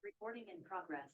Recording in progress.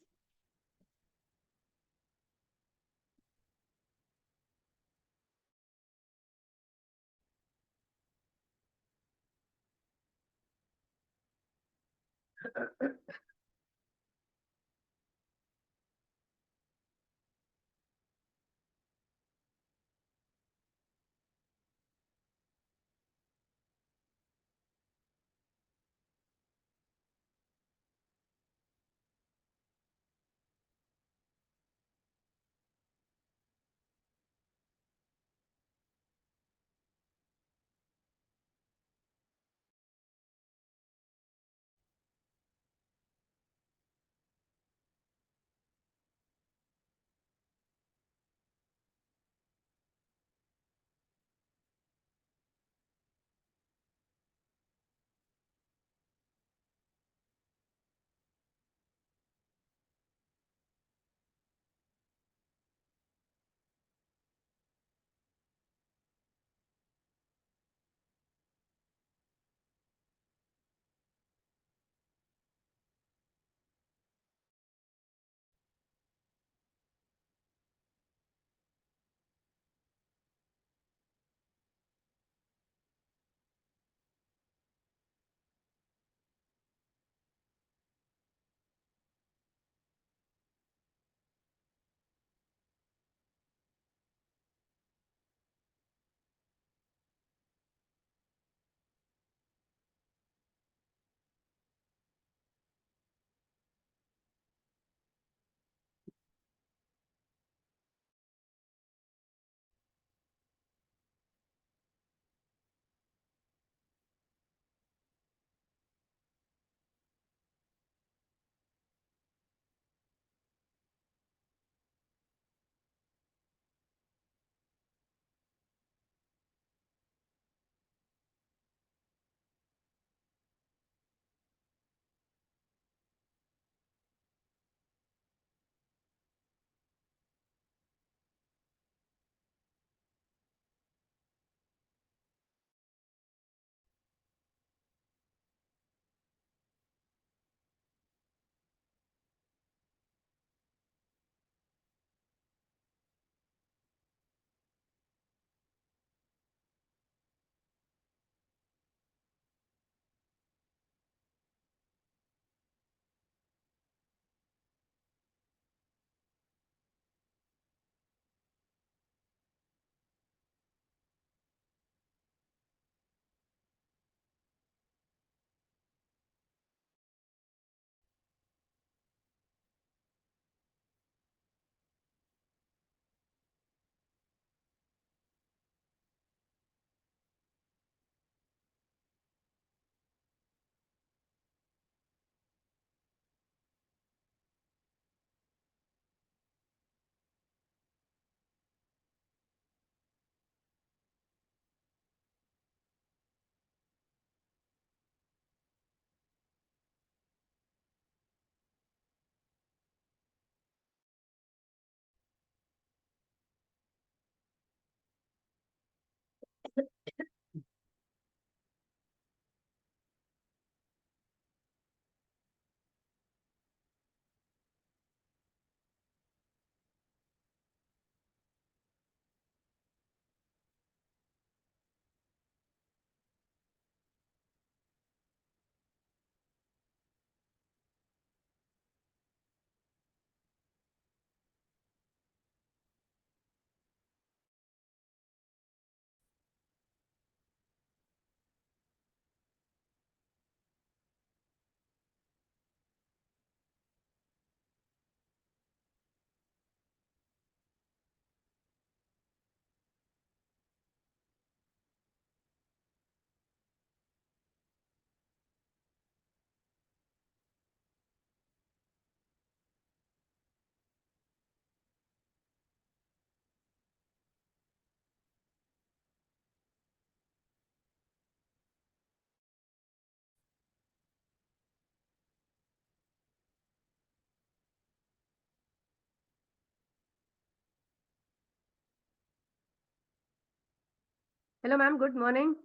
Hello, ma'am. Good morning.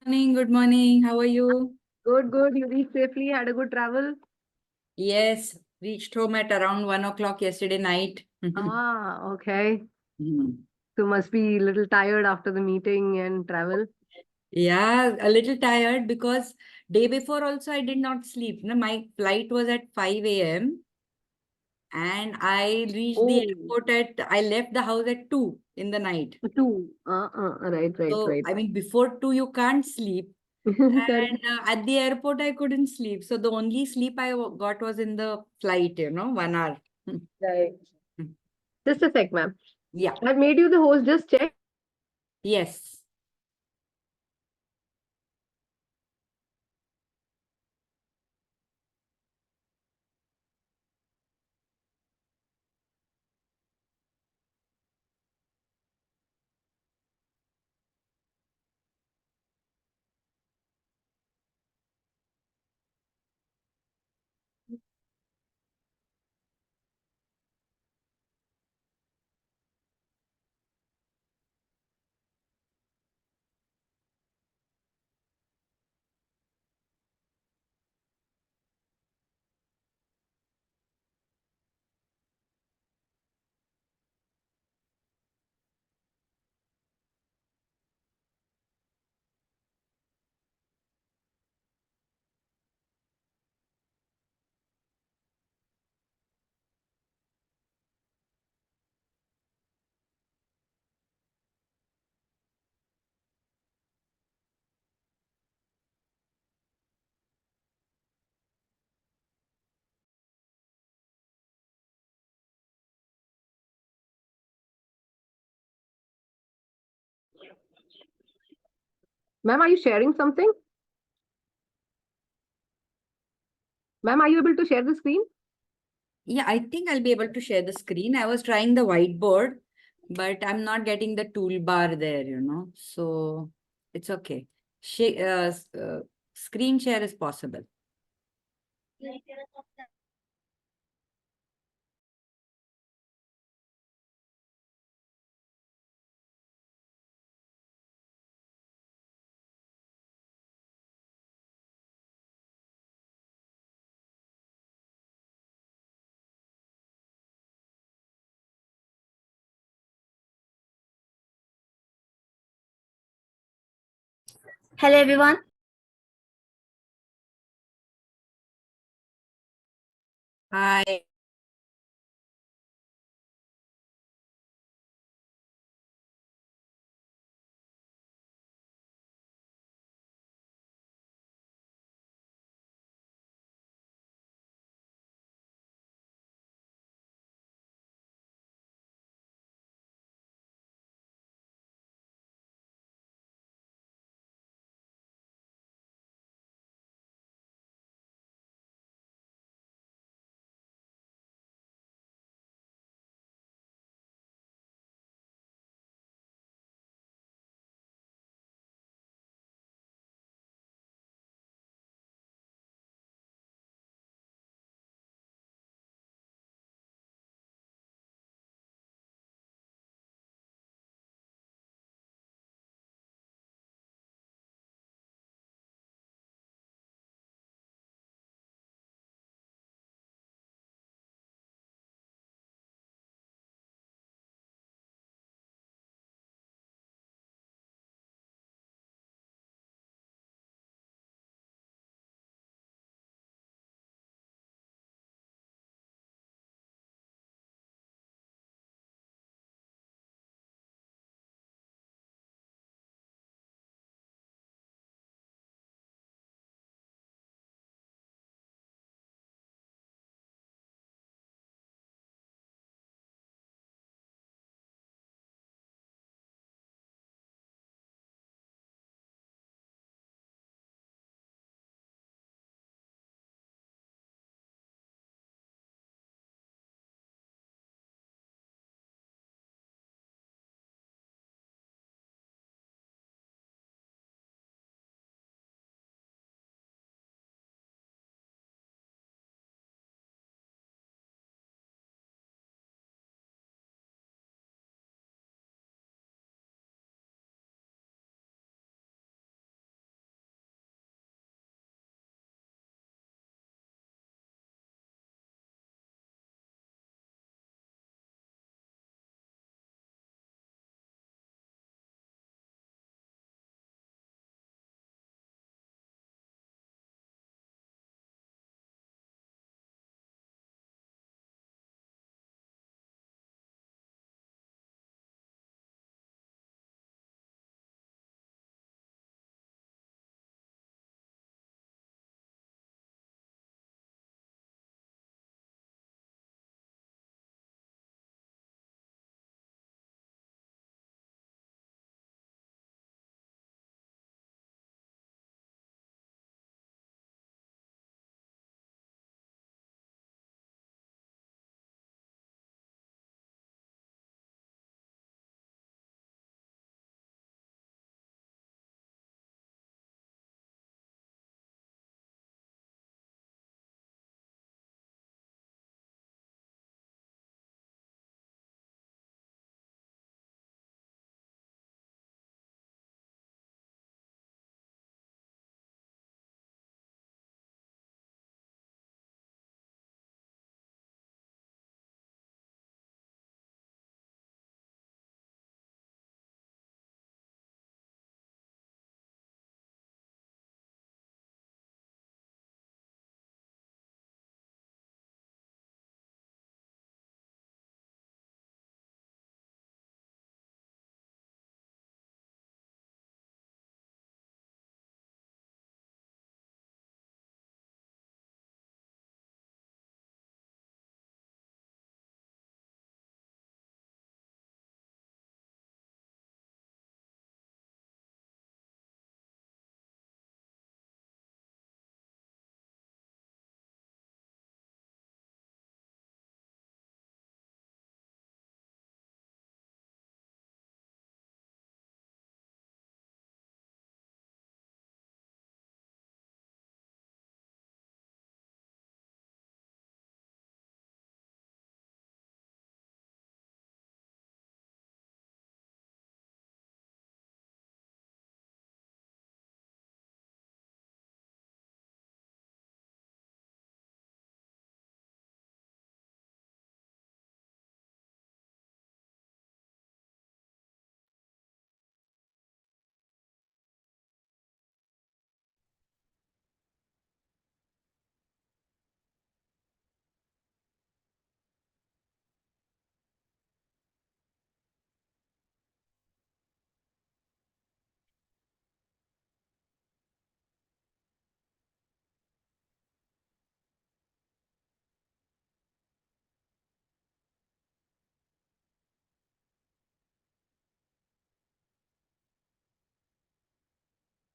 Morning, good morning. How are you? Good, good. You reached safely, had a good travel. Yes, reached home at around 1 o'clock yesterday night. Ah, okay. Mhm. So must be a little tired after the meeting and travel. Yeah, a little tired because day before also I did not sleep. No, my flight was at 5 a.m. and I reached the Oh, airport I left the house at 2 in the night. two. Right, right, So, right. I mean, before 2, you can't sleep. Correct. And at the airport, I couldn't sleep. So, the only sleep I got was in the flight, 1 hour. Right. Just a sec, ma'am. Yeah. I've made you the host. Just check. Yes. Ma'am, are you sharing something? Ma'am, are you able to share the screen? Yeah, I think I'll be able to share the screen. I was trying the whiteboard, but I'm not getting the toolbar there. So, it's okay. Screen share is possible. Hello everyone. Hi.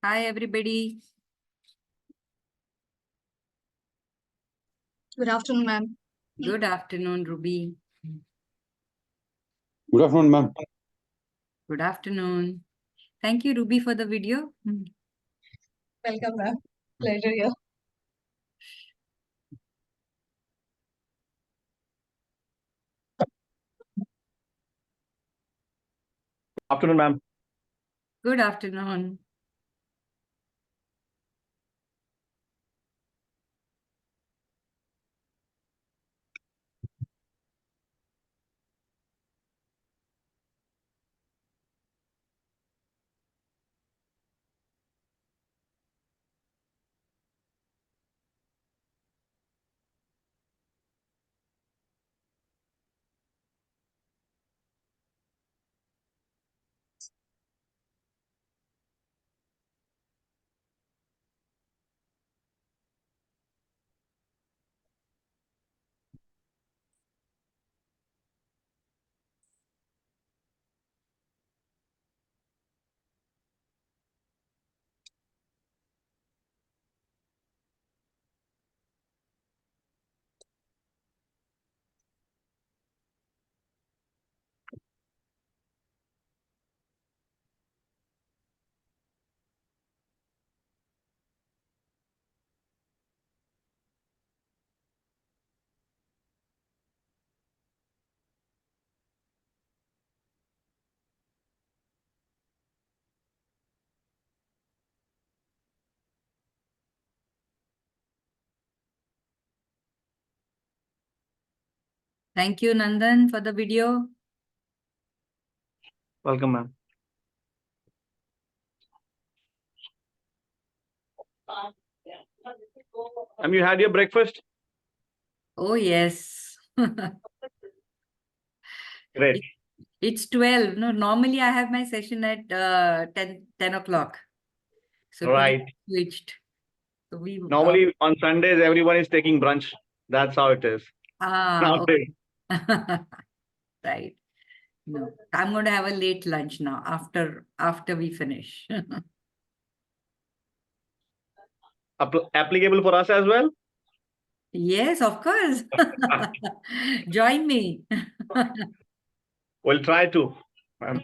Hi, everybody. Good afternoon, ma'am. Good afternoon, Ruby. Good afternoon, ma'am. Good afternoon. Thank you, Ruby, for the video. Welcome, ma'am. Pleasure here. Afternoon, ma'am. Good afternoon. Thank you, Nandan, for the video. Welcome, ma'am. You had your breakfast? Oh, yes. Great. It's 12. No, normally I have my session at 10 o'clock. So Right. today we switched. So we Normally on Sundays, everyone is taking brunch. That's how it is. okay. Nowadays. Right. No, I'm going to have a late lunch now after we finish. Applicable for us as well? Yes, of course. Join me. We'll try to. Ma'am.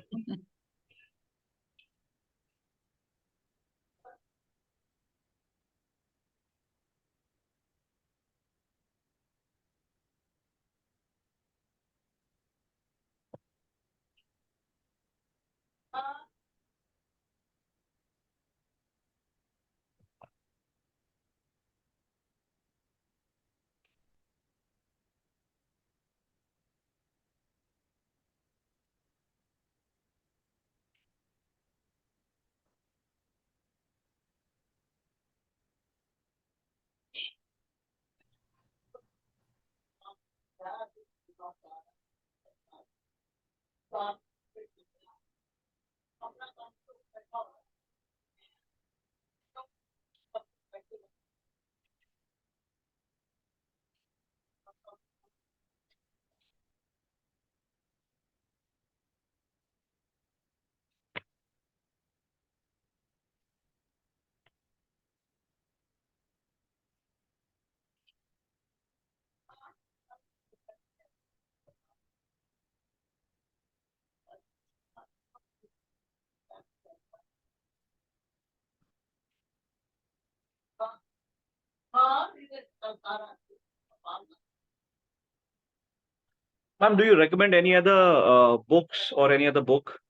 Ma'am, do you recommend any other books or any other book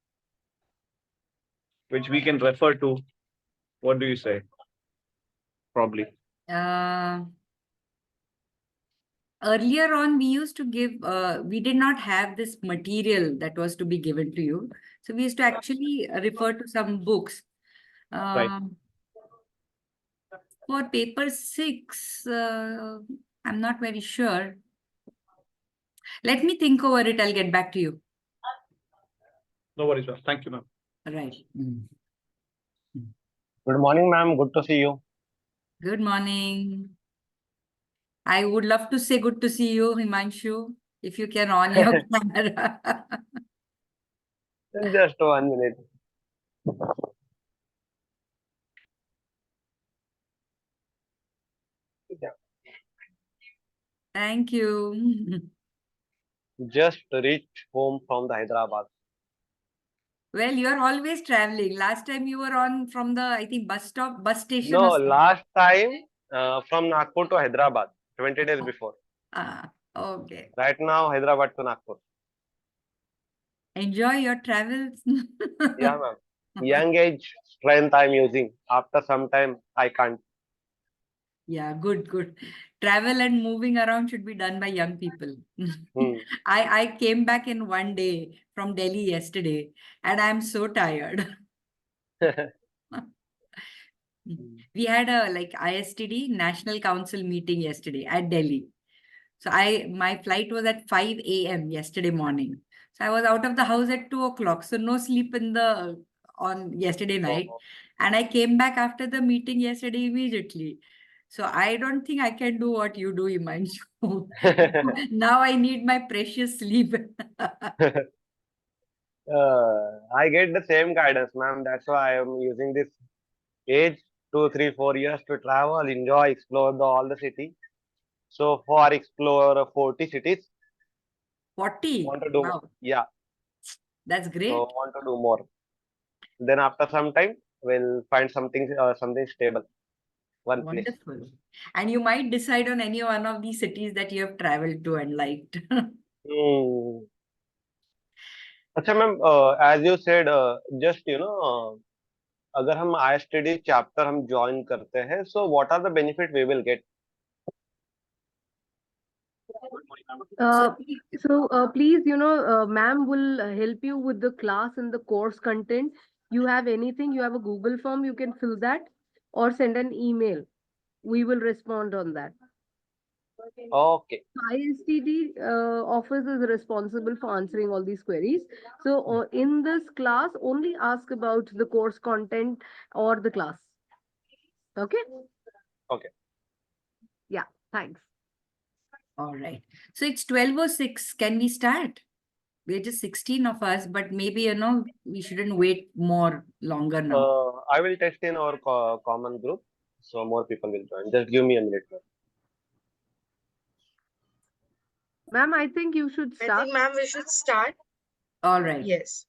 which we can refer to? What do you say? Probably. Earlier on, we used to give, we did not have this material that was to be given to you. So we used to actually refer to some books. Right. For paper 6, I'm not very sure. Let me think over it. I'll get back to you. No worries, ma'am. Thank you, ma'am. Right. Good morning, ma'am. Good to see you. Good morning. I would love to say good to see you, Himanshu, if you can on your camera. Just 1 minute. Thank you. Just reached home from the Hyderabad. Well, you're always traveling. Last time you were on from the, I think, bus station No, or something. last time from Nagpur to Hyderabad, 20 days before. Ah, okay. Right now, Hyderabad to Nagpur. Enjoy your travels. Yeah, ma'am. Young age strength I'm using. After some time, I can't. Yeah, good, good. Travel and moving around should be done by young people. Hmm. I came back in one day from Delhi yesterday and I'm so tired. We had a like ISTD National Council meeting yesterday at Delhi. So my flight was at 5 a.m. yesterday morning. So I was out of the house at 2 o'clock. So no sleep in the on yesterday night. Oh. And I came back after the meeting yesterday immediately. So I don't think I can do what you do, Imanshu. Now I need my precious sleep. I get the same guidance, ma'am. That's why I am using this age 2, 3, 4 years to travel, enjoy, explore all the city. So far, explore 40 cities. 40. Want to do, Wow, yeah. that's So great. want to do more. Then after some time, we'll find something stable, one place. Wonderful. And you might decide on any one of these cities that you have traveled to and liked. Hmm. अच्छा ma'am, as you said, just अगर हम ISTD chapter हम join करते हैं, so what are the benefit we will get? Uh, please, ma'am will help you with the class and the course content. You have anything, you have a Google form, you can fill that or send an email. We will respond on that. Okay, ISTD office is responsible for answering all these queries. So, in this class, only ask about the course content or the class. Okay? okay. Yeah, thanks. All right. So it's 12:06. Can we start? We're just 16 of us, but maybe, we shouldn't wait more longer now. I will test in our common group, so more people will join. Just give me a minute, ma'am. Ma'am, I think you should I start. think, ma'am, we should start. All right. Yes.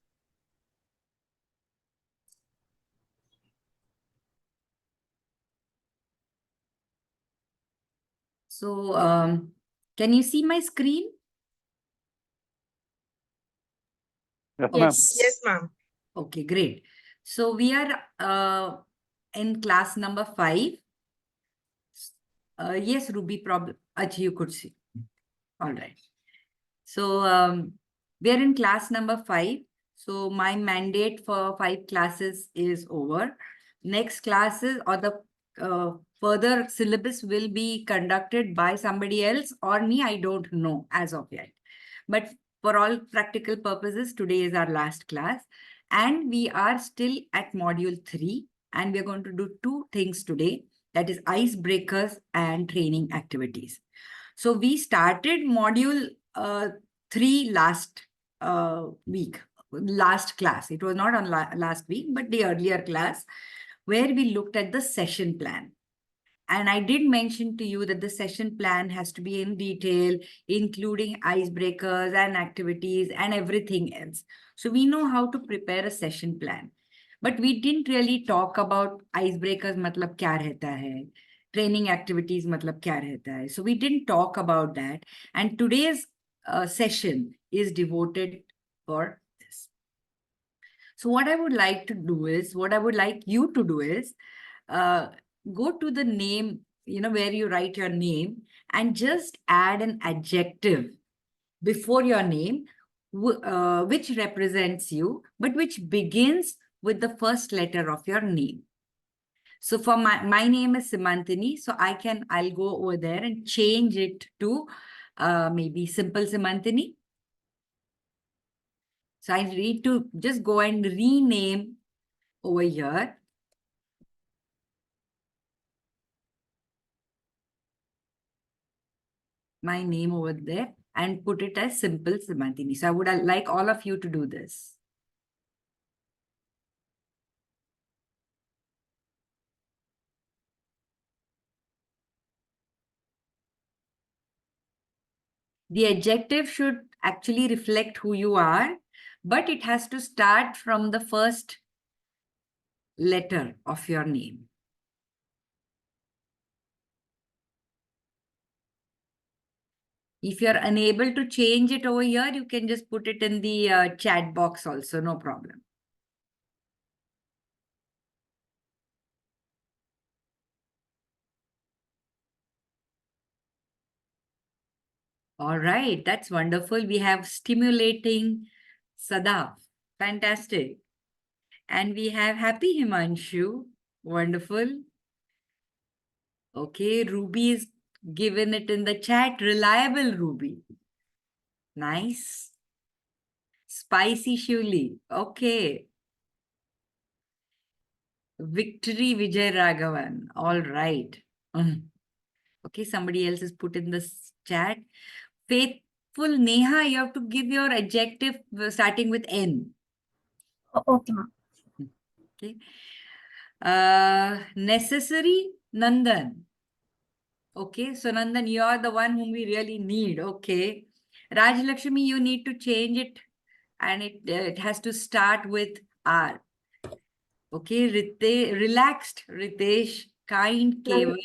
So, can you see my screen? Yes, ma'am. Okay, great. So we are in class number 5. Yes, Ruby, problem. Achha, you could see. All right. So we are in class number 5. So my mandate for 5 classes is over. Next classes or the further syllabus will be conducted by somebody else or me. I don't know as of yet. But for all practical purposes, today is our last class. And we are still at module 3. And we're going to do 2 things today. That is icebreakers and training activities. So we started module 3 last last class. It was not on last week, but the earlier class where we looked at the session plan. And I did mention to you that the session plan has to be in detail, including icebreakers and activities and everything else. So we know how to prepare a session plan. But we didn't really talk about icebreakers, matlab kya rehta hai, training activities, matlab kya rehta hai. So we didn't talk about that. And today's session is devoted for this. So what I would like to do is, what I would like you to do is, go to the name, where you write your name and just add an adjective before your name, which represents you, but which begins with the first letter of your name. So for my name is Simantini, so I'll go over there and change it to maybe Simple Simantini. So I need to just go and rename over here. My name over there and put it as Simple Simantini. So I would like all of you to do this. The adjective should actually reflect who you are, but it has to start from the first letter of your name. If you're unable to change it over here, you can just put it in the chat box also, no problem. All right, that's wonderful. We have stimulating Sadaf. Fantastic. And we have happy Himanshu. Wonderful. Okay, Ruby is given it in the chat. Reliable Ruby. Nice. Spicy Shuli. Okay. Victory Vijay Raghavan. All right. Okay, somebody else is put in this chat. Faithful Neha, you have to give your adjective starting with N. Okay, ma'am. Okay. Necessary Nandan. Okay, so Nandan, you are the one whom we really need. Okay. Raj Lakshmi, you need to change it and it has to start with R. Okay, relaxed Ritesh, kind Keval.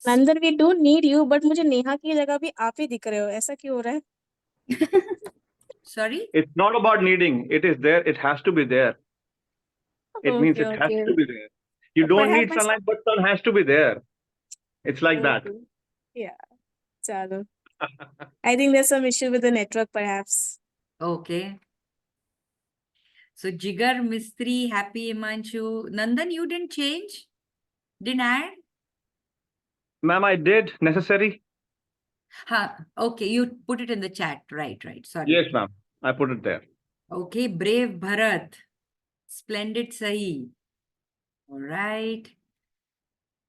Nandan we do need you, but मुझे नेहा की जगह भी आप ही दिख रहे हो, ऐसा क्यों हो रहा है? Sorry? It's not about needing. It is there. It has to be there. It means it has to be there. You don't need sunlight, but sun has to be there. It's like that. Yeah. चलो. I think there's some issue with the network, perhaps. Okay. So Jigar, Mistri, Happy Imanshu. Nandan, you didn't change? Didn't add? Ma'am, I did necessary. Okay, you put it in the chat. Right, sorry. Yes, ma'am. I put it there. Okay, brave Bharat. Splendid Sahi. All right.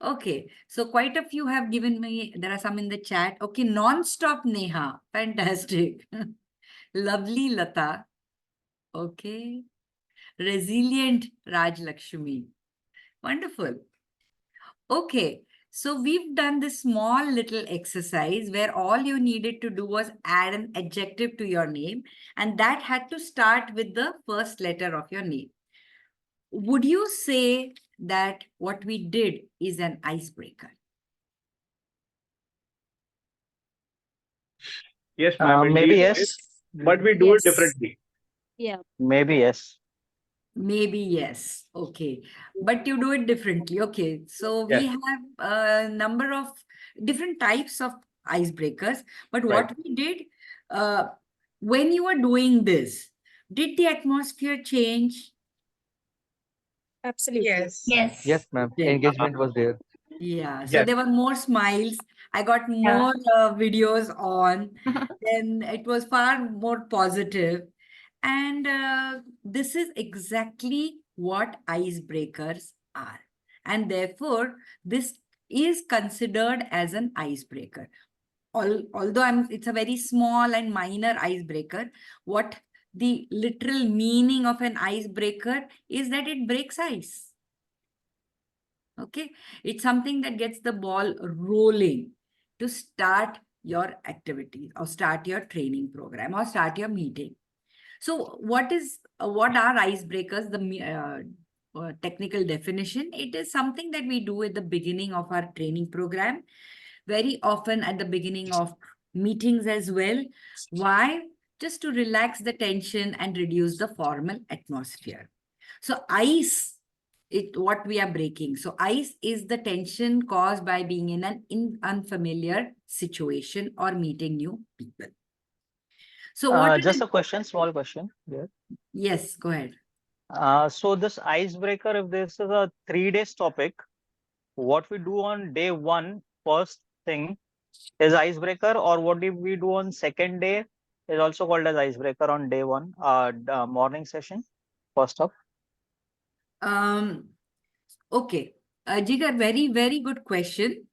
Okay, so quite a few have given me, there are some in the chat. Okay, non-stop Neha. Fantastic. Lovely Lata. Okay. Resilient Raj Lakshmi. Wonderful. Okay, so we've done this small little exercise where all you needed to do was add an adjective to your name, and that had to start with the first letter of your name. Would you say that what we did is an icebreaker? Yes, ma'am. Maybe indeed, yes. it is, but we do it Yes. differently. Yeah. Maybe yes. Maybe yes. Okay. But you do it differently. Okay. So we Yes. have a number of different types of icebreakers. But what we did, when you were doing this, did the atmosphere change? Absolutely. Yes. Yes. Yes, ma'am. Yeah. Engagement was there. Yeah. So Yes. there were more smiles. I got more videos on. Then it was far more positive. And this is exactly what icebreakers are. And therefore, this is considered as an icebreaker. Although it's a very small and minor icebreaker, what the literal meaning of an icebreaker is that it breaks ice. Okay, it's something that gets the ball rolling to start your activity or start your training program or start your meeting. So what are icebreakers? The technical definition, it is something that we do at the beginning of our training program, very often at the beginning of meetings as well. Why? Just to relax the tension and reduce the formal atmosphere. So ice, what we are breaking. So ice is the tension caused by being in an unfamiliar situation or meeting new people. So what Just a question, small question. Yeah. Yes, go ahead. So this icebreaker, if this is a 3 days topic, what we do on day one, first thing, is icebreaker, or what do we do on second day is also called as icebreaker on day one, morning session, first up. Okay. Jigar, very, very good question.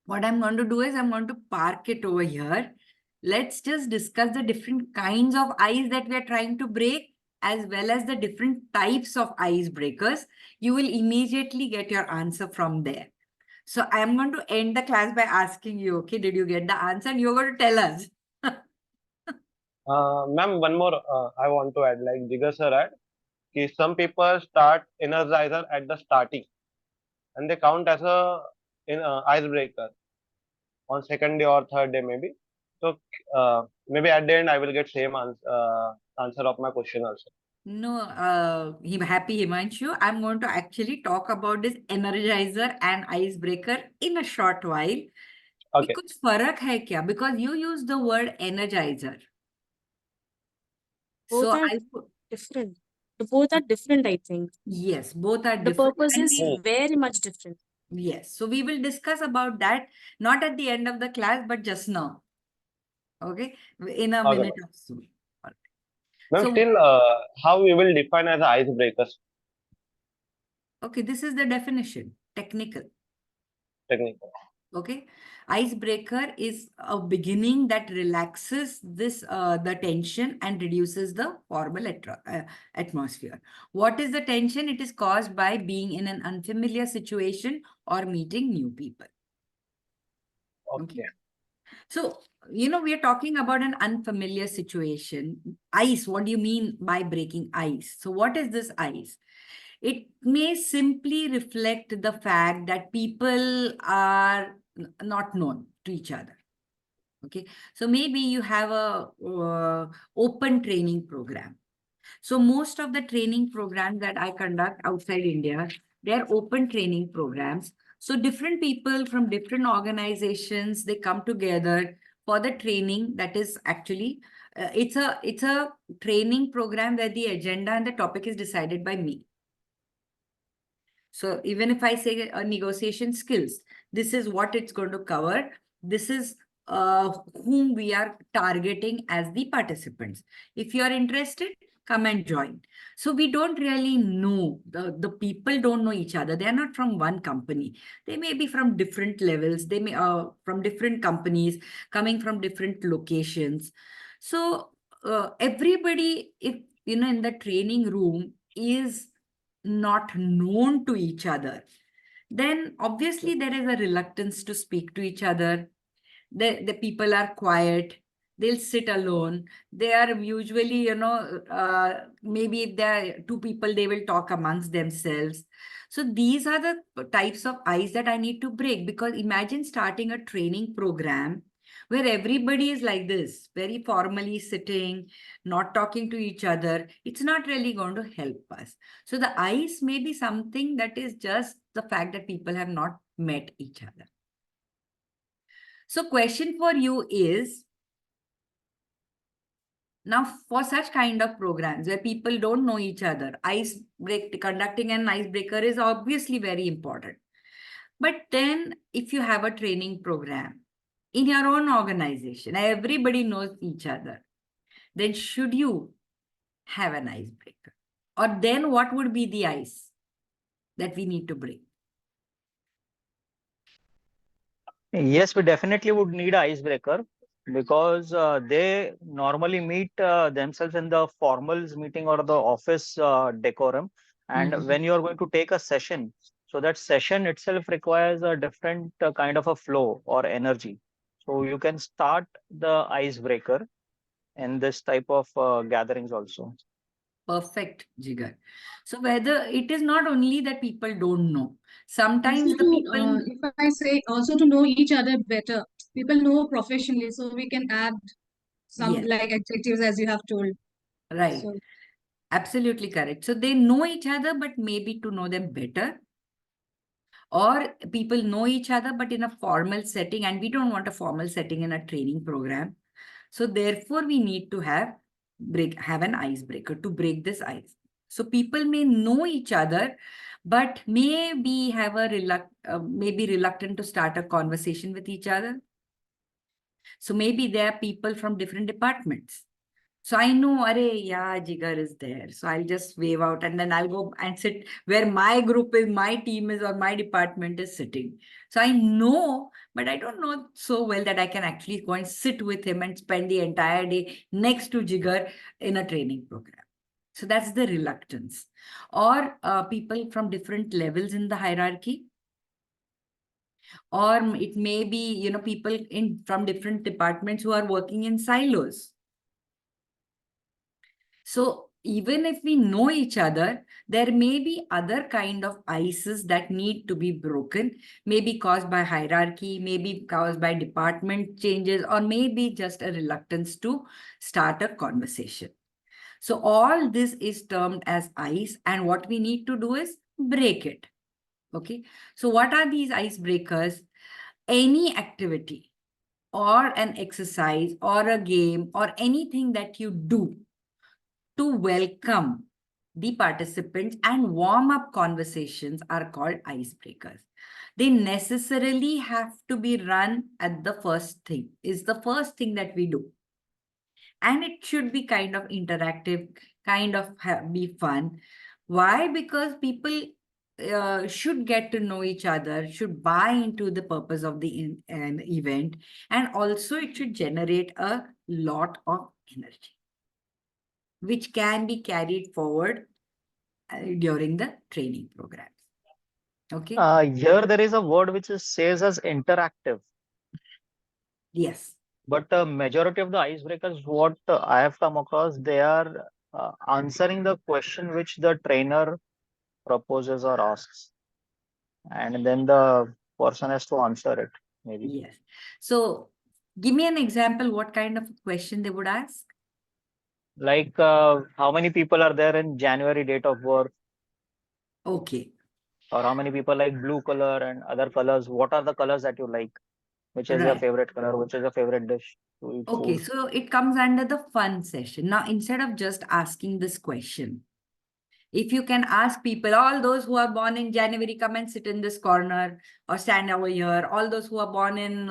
What I'm going to do is I'm going to park it over here. Let's just discuss the different kinds of ice that we are trying to break, as well as the different types of icebreakers. You will immediately get your answer from there. So I'm going to end the class by asking you, okay, did you get the answer? And you're going to tell us. Ma'am, one more I want to add, like Jigar sir had, some people start energizer at the starting and they count as a icebreaker on second day or third day maybe. So maybe at the end I will get same answer of my question also. No, happy Himanshu. I'm going to actually talk about this energizer and icebreaker in a short while. Okay. कुछ फर्क है क्या? Because you use the word energizer. Both So are different. Both are different, I think. yes, both are The different. purpose and is we- very much different. Yes, so we will discuss about that, not at the end of the class, but just now. Okay, in a Okay, minute or so. ma'am, So, still how we will define as icebreakers okay, this is the definition, technical. technique? Okay, icebreaker is a beginning that relaxes the tension and reduces the formal atmosphere. What is the tension? It is caused by being in an unfamiliar situation or meeting new people. Okay. So, we are talking about an unfamiliar situation. Ice, what do you mean by breaking ice? So what is this ice? It may simply reflect the fact that people are not known to each other. Okay, so maybe you have a open training program. So most of the training programs that I conduct outside India, they're open training programs. So different people from different organizations, they come together for the training that is actually, it's a training program where the agenda and the topic is decided by me. So even if I say negotiation skills, this is what it's going to cover. This is whom we are targeting as the participants. If you are interested, come and join. So we don't really know, the people don't know each other. They are not from one company. They may be from different levels. They may from different companies, coming from different locations. So everybody, if in the training room is not known to each other, then obviously there is a reluctance to speak to each other. The people are quiet. They'll sit alone. They are usually, maybe if there are two people, they will talk amongst themselves. So these are the types of ice that I need to break, because imagine starting a training program where everybody is like this, very formally sitting, not talking to each other. It's not really going to help us. So the ice may be something that is just the fact that people have not met each other. So question for you is, now for such kind of programs where people don't know each other, conducting an icebreaker is obviously very important. But then if you have a training program in your own organization, everybody knows each other, then should you have an icebreaker? Or then what would be the ice that we need to break? Yes, we definitely would need an icebreaker, because they normally meet themselves in the formals meeting or the office decorum. And when you are going to take a session, so that session itself requires a different kind of a flow or energy. So you can start the icebreaker in this type of gatherings also. Perfect, Jigar. So whether it is not only that people don't know, sometimes Also the people, if I say also to know each other better, people know professionally, so we can add some yes, like adjectives as you have told. right, So absolutely correct. So they know each other, but maybe to know them better. Or people know each other, but in a formal setting, and we don't want a formal setting in a training program. So therefore, we need to have an icebreaker to break this ice. So people may know each other, but maybe have maybe reluctant to start a conversation with each other. So maybe there are people from different departments. So I know, yeah, Jigar is there. So I'll just wave out and then I'll go and sit where my group is, my team is, or my department is sitting. So I know, but I don't know so well that I can actually go and sit with him and spend the entire day next to Jigar in a training program. So that's the reluctance. Or people from different levels in the hierarchy. Or it may be, you know, people from different departments who are working in silos. So even if we know each other, there may be other kind of ices that need to be broken, maybe caused by hierarchy, maybe caused by department changes, or maybe just a reluctance to start a conversation. So all this is termed as ice, and what we need to do is break it. Okay. So what are these icebreakers? Any activity or an exercise or a game or anything that you do to welcome the participants and warm up conversations are called icebreakers. They necessarily have to be run at the first thing, is the first thing that we do. And it should be kind of interactive, kind of be fun. Why? Because people should get to know each other, should buy into the purpose of the an event, and also it should generate a lot of energy, which can be carried forward during the training programs. Okay. Here there is a word which says as interactive. Yes. But the majority of the icebreakers, what I have come across, they are answering the question which the trainer proposes or asks, and then the person has to answer it. Maybe Yes. So give me an example. What kind of question they would ask? like how many people are there in January date of birth, Okay. or how many people like blue color and other colors. What are the colors that you like? Which is your Right. favorite color? Which is your favorite dish to eat Okay. food? So it comes under the fun session. Now, instead of just asking this question, if you can ask people, all those who are born in January, come and sit in this corner or stand over here. All those who are born in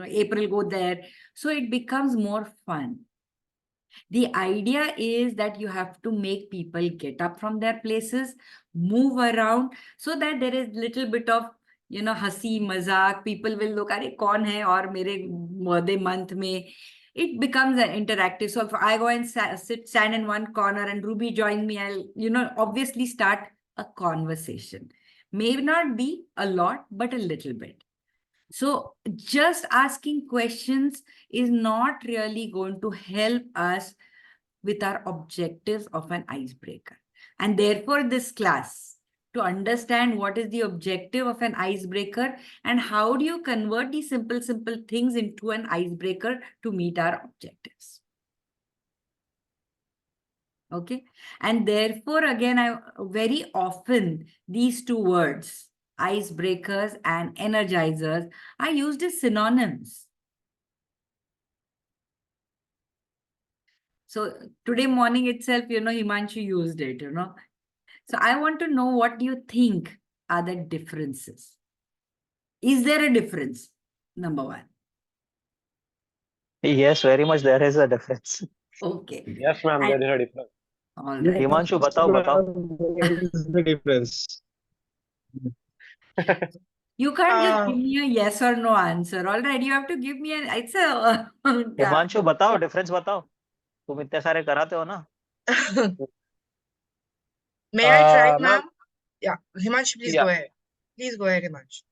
April, go there. So it becomes more fun. The idea is that you have to make people get up from their places, move around, so that there is little bit of, you know, hasi, mazak. People will look, "Arey, kaun hai?" or mere birthday month mein. It becomes an interactive. So if I go and stand in one corner and Ruby join me, I'll, you know, obviously start a conversation. May not be a lot, but a little bit. So just asking questions is not really going to help us with our objectives of an icebreaker. And therefore, this class, to understand what is the objective of an icebreaker and how do you convert these simple things into an icebreaker to meet our objectives. Okay. And therefore, again, I very often these two words, icebreakers and energizers, are used as synonyms. So today morning itself, you know, Himanshu used it, you know. So I want to know, what do you think are the differences? Is there a difference? Number one. Yes, very much there is a difference. Okay. Yes, ma'am, there is a difference. All Yes, right. Himanshu, batao, batao. there is the difference. You can't just give me a yes or no answer. All right. You have to give me an, it's a, Himanshu बताओ difference बताओ तुम इतने सारे कराते हो ना May I try, Ma'am, ma'am? Yeah, Himanshu, please yeah, go ahead. Please go ahead, Himanshu.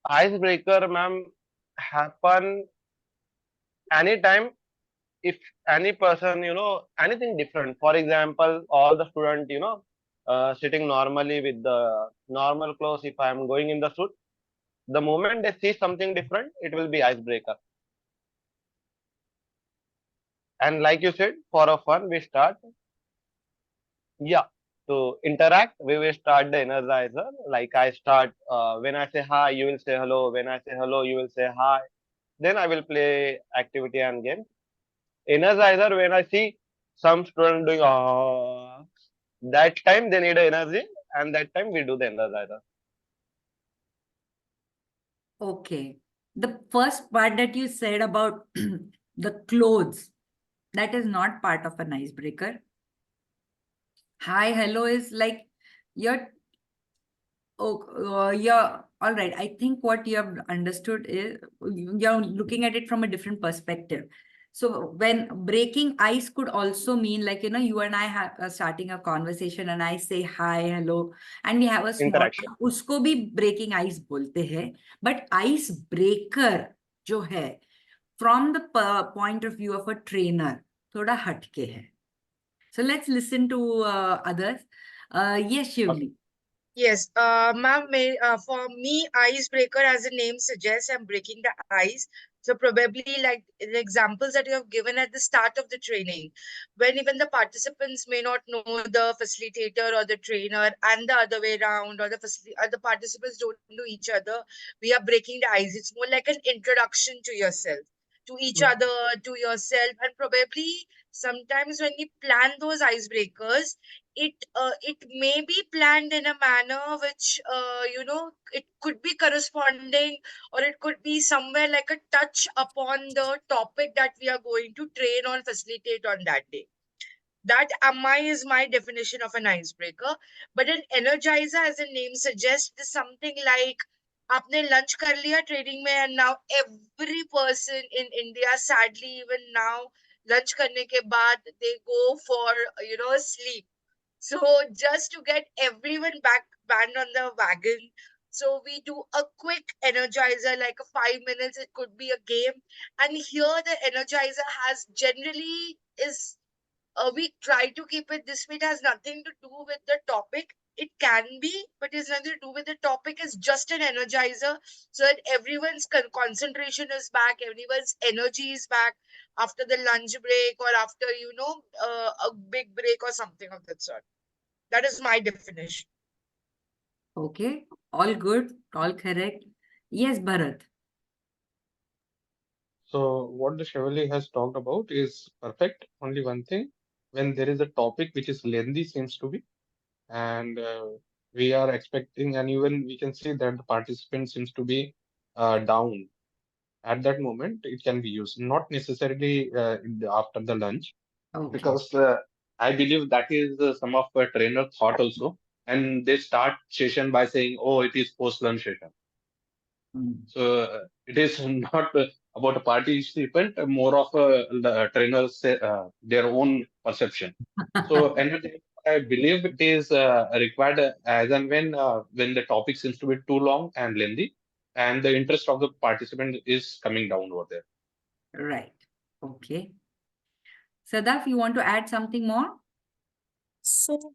icebreaker, ma'am, happen anytime if any person, you know, anything different. For example, all the student, you know, sitting normally with the normal clothes. If I am going in the suit, the moment they see something different, it will be icebreaker. And like you said, for a fun, we start. Yeah, to interact, we will start the energizer. Like I start, when I say hi, you will say hello. When I say hello, you will say hi. Then I will play activity and game. Energizer, when I see some student doing, that time they need energy, and that time we do the energizer. okay. The first part that you said about the clothes, that is not part of an icebreaker. Hi, hello is like you're, yeah, all right. I think what you have understood is you're looking at it from a different perspective. So when breaking ice could also mean like, you and I have starting a conversation and I say hi, hello, and we have a small, Interaction. usko bhi breaking ice bolte hai. But ice breaker जो है, from the point of view of a trainer, थोड़ा हटके है. So let's listen to others. Yes, Shivli. Yes, ma'am, for me, icebreaker, as the name suggests, I'm breaking the ice. So probably like the examples that you have given at the start of the training, when even the participants may not know the facilitator or the trainer, and the other way around, or the participants don't know each other, we are breaking the ice. It's more like an introduction to yourself, to each other, to yourself, and probably sometimes when we plan those icebreakers, it may be planned in a manner which it could be corresponding, or it could be somewhere like a touch upon the topic that we are going to train or facilitate on that day. That is my definition of an icebreaker. But an energizer, as the name suggests, is something like आपने lunch कर लिया training में, and now every person in India, sadly, even now, lunch करने के बाद they go for sleep. So just to get everyone back on the wagon, so we do a quick energizer, like a 5 minutes. It could be a game, and here the energizer has generally is. We try to keep it this way. It has nothing to do with the topic. It can be, but it's nothing to do with the topic. It's just an energizer, so that everyone's concentration is back, everyone's energy is back after the lunch break, or after a big break or something of that sort. That is my definition. Okay, all good, all correct. Yes, Bharat. So what the Chevalier has talked about is perfect. Only one thing, when there is a topic which is lengthy, seems to be, and we are expecting, and even we can see that the participant seems to be down. At that moment, it can be used, not necessarily after the lunch, Okay. because I believe that is some of a trainer thought also, and they start session by saying, "Oh, it is post-lunch session." So it is not about a participant, more of the trainers their own perception. So energy, I believe it is required as and when the topic seems to be too long and lengthy, and the interest of the participant is coming down over there. Right. Okay. Sadaf, you want to add something more? So,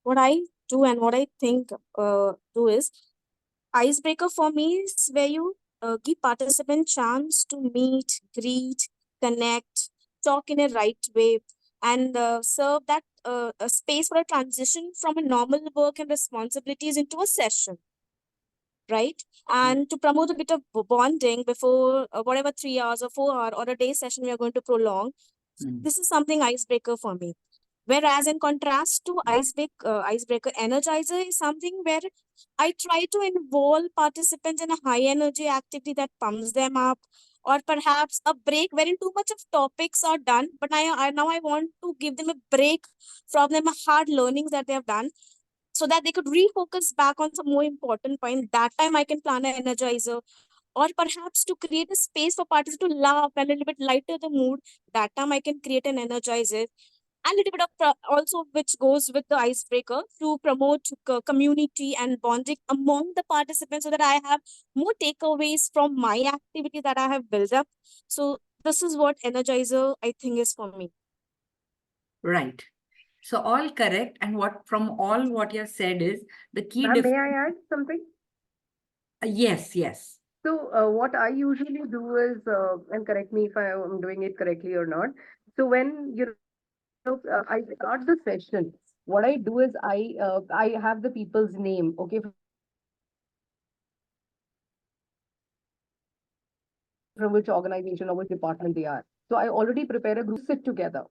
what I do and what I think do is icebreaker for me is where you give participant chance to meet, greet, connect, talk in a right way, and serve that a space for a transition from a normal work and responsibilities into a session, right? And to promote a bit of bonding before whatever 3 hours or 4 hour or a day session we are going to prolong. This is something icebreaker for me. Whereas in contrast to icebreaker energizer is something where I try to involve participants in a high energy activity that pumps them up, or perhaps a break wherein too much of topics are done. But now I want to give them a break from them hard learnings that they have done, so that they could refocus back on some more important point. That time I can plan an energizer, or perhaps to create a space for participants to laugh and a little bit lighter the mood. That time I can create an energizer, and a little bit of also which goes with the icebreaker to promote community and bonding among the participants, so that I have more takeaways from my activity that I have built up. So this is what energizer I think is for me. Right. So all correct. And from all what you have said is the key May difference. I add something? Yes, yes. So what I usually do is, and correct me if I am doing it correctly or not. So when I start the session, what I do is I have the people's name, okay, from which organization or which department they are. So I already prepare a group to sit together.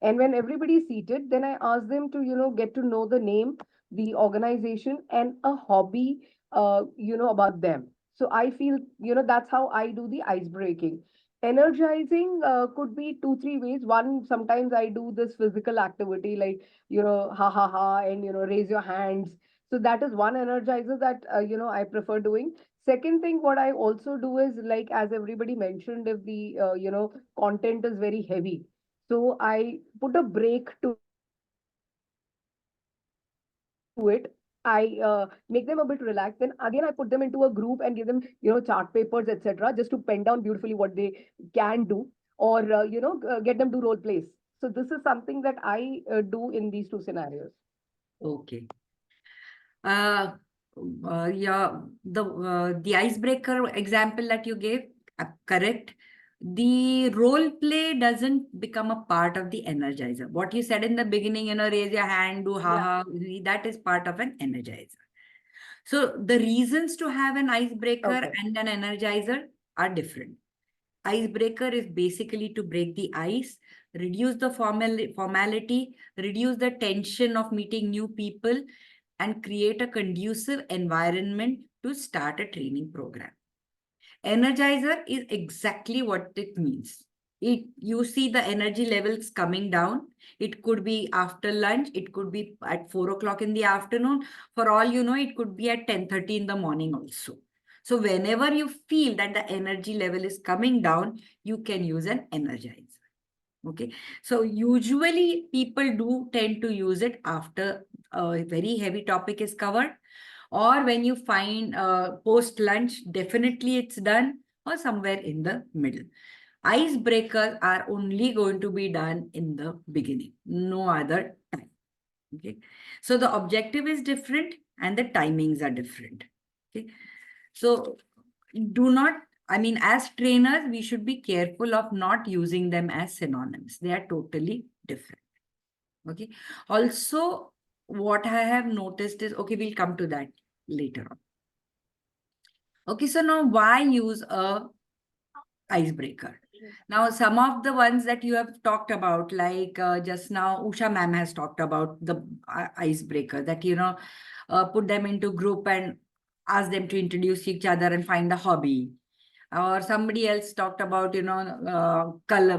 And when everybody is seated, then I ask them to get to know the name, the organization, and a hobby, about them. So I feel, that's how I do the ice breaking. Energizing could be 2 3 ways. One, sometimes I do this physical activity like, ha ha ha, and raise your hands. So that is one energizer that I prefer doing. Second is Second thing, what I also do is, like, as everybody mentioned, if the, content is very heavy, so I put a break to it. I make them a bit relaxed. Then again, I put them into a group and give them, chart papers, etc., just to pen down beautifully what they can do, or get them do role plays. So this is something that I do in these two scenarios. Okay. Yeah, the icebreaker example that you gave, correct. The role play doesn't become a part of the energizer. What you said in the beginning, raise your hand, do ha, that is part of an energizer. So the reasons to have an icebreaker and an energizer are different. Icebreaker is basically to break the ice, reduce the formality, reduce the tension of meeting new people, and create a conducive environment to start a training program. Energizer is exactly what it means. You see the energy levels coming down. It could be after lunch. It could be at 4 o'clock in the afternoon. For all you know, it could be at 10:30 in the morning also. So whenever you feel that the energy level is coming down, you can use an energizer. Okay. So usually people do tend to use it after a very heavy topic is covered, or when you find post lunch, definitely it's done, or somewhere in the middle. Icebreakers are only going to be done in the beginning, no other time. Okay. So the objective is different and the timings are different. Okay. So do not, as trainers, we should be careful of not using them as synonyms. They are totally different. Okay. Also, what I have noticed is, okay, we'll come to that later on. Okay, so now why use a icebreaker? Now, some of the ones that you have talked about, like just now, Usha ma'am has talked about the icebreaker, that, put them into group and ask them to introduce each other and find a hobby. Or somebody else talked about,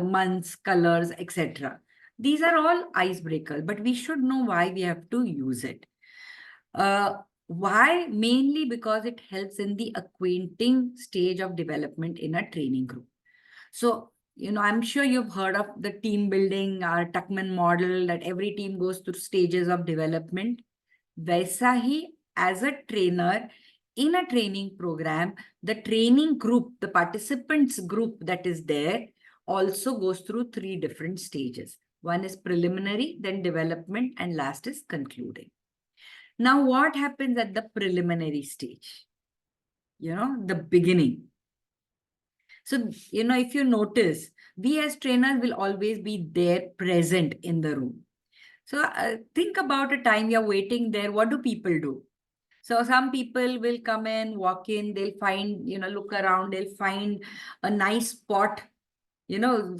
months, colors, etc. These are all icebreakers, but we should know why we have to use it. Why? Mainly because it helps in the acquainting stage of development in a training group. So, I'm sure you've heard of the team building, Tuckman model, that every team goes through stages of development. Vaisa hi, as a trainer, in a training program, the training group, the participants group that is there, also goes through 3 different stages. One is preliminary, then development, and last is concluding. Now, what happens at the preliminary stage? The beginning. So, if you notice, we as trainers will always be there present in the room. So think about a time you're waiting there. What do people do? So some people will come in, walk in, they'll find, look around, they'll find a nice spot.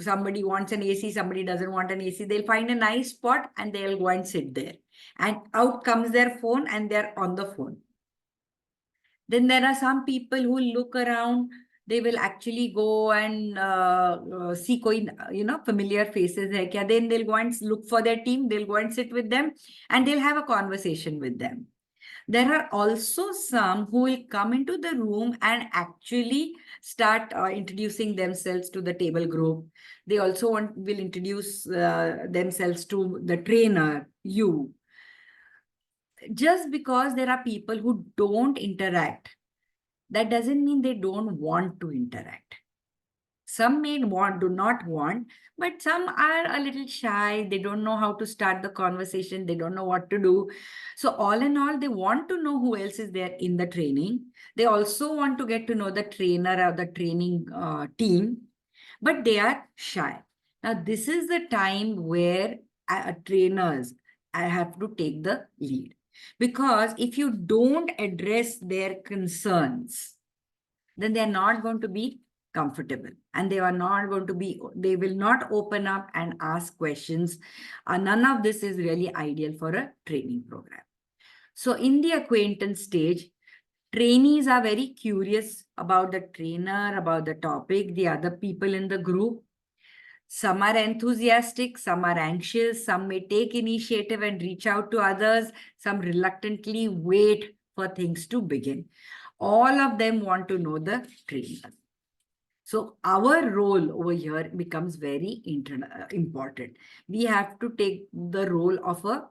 Somebody wants an AC, somebody doesn't want an AC. They'll find a nice spot and they'll go and sit there. And out comes their phone and they're on the phone. Then there are some people who look around. They will actually go and see familiar faces. Then they'll go and look for their team. They'll go and sit with them and they'll have a conversation with them. There are also some who will come into the room and actually start introducing themselves to the table group. They also will introduce themselves to the trainer, you. Just because there are people who don't interact, that doesn't mean they don't want to interact. Some may do not want, but some are a little shy. They don't know how to start the conversation. They don't know what to do. So all in all, they want to know who else is there in the training. They also want to get to know the trainer or the training team, but they are shy. Now, this is the time where trainers have to take the lead. Because if you don't address their concerns, then they're not going to be comfortable and they will not open up and ask questions. None of this is really ideal for a training program. So in the acquaintance stage, trainees are very curious about the trainer, about the topic, the other people in the group. Some are enthusiastic, some are anxious, some may take initiative and reach out to others, some reluctantly wait for things to begin. All of them want to know the trainer. So our role over here becomes very important. We have to take the role of a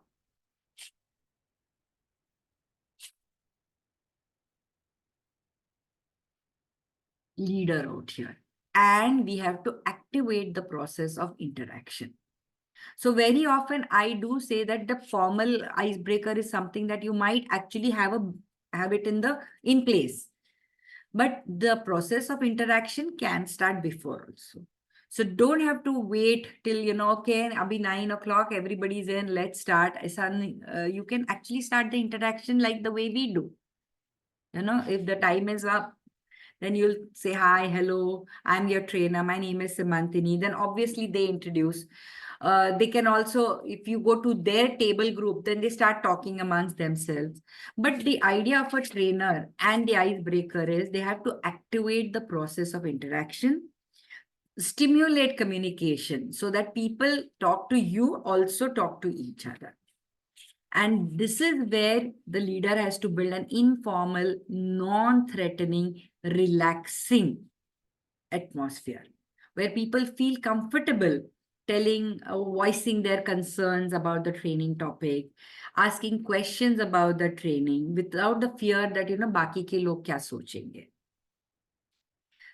leader out here. And we have to activate the process of interaction. So very often I do say that the formal icebreaker is something that you might actually have it in place. But the process of interaction can start before also. So don't have to wait till, okay, abhi 9 o'clock, everybody's in, let's start. You can actually start the interaction like the way we do. If the time is up, then you'll say, hi, hello, I'm your trainer. My name is Simantini. Then obviously they introduce. They can also, if you go to their table group, then they start talking amongst themselves. But the idea of a trainer and the icebreaker is they have to activate the process of interaction, stimulate communication so that people talk to you, also talk to each other. And this is where the leader has to build an informal, non-threatening, relaxing atmosphere where people feel comfortable voicing their concerns about the training topic, asking questions about the training without the fear that, baki ke log kya sochenge.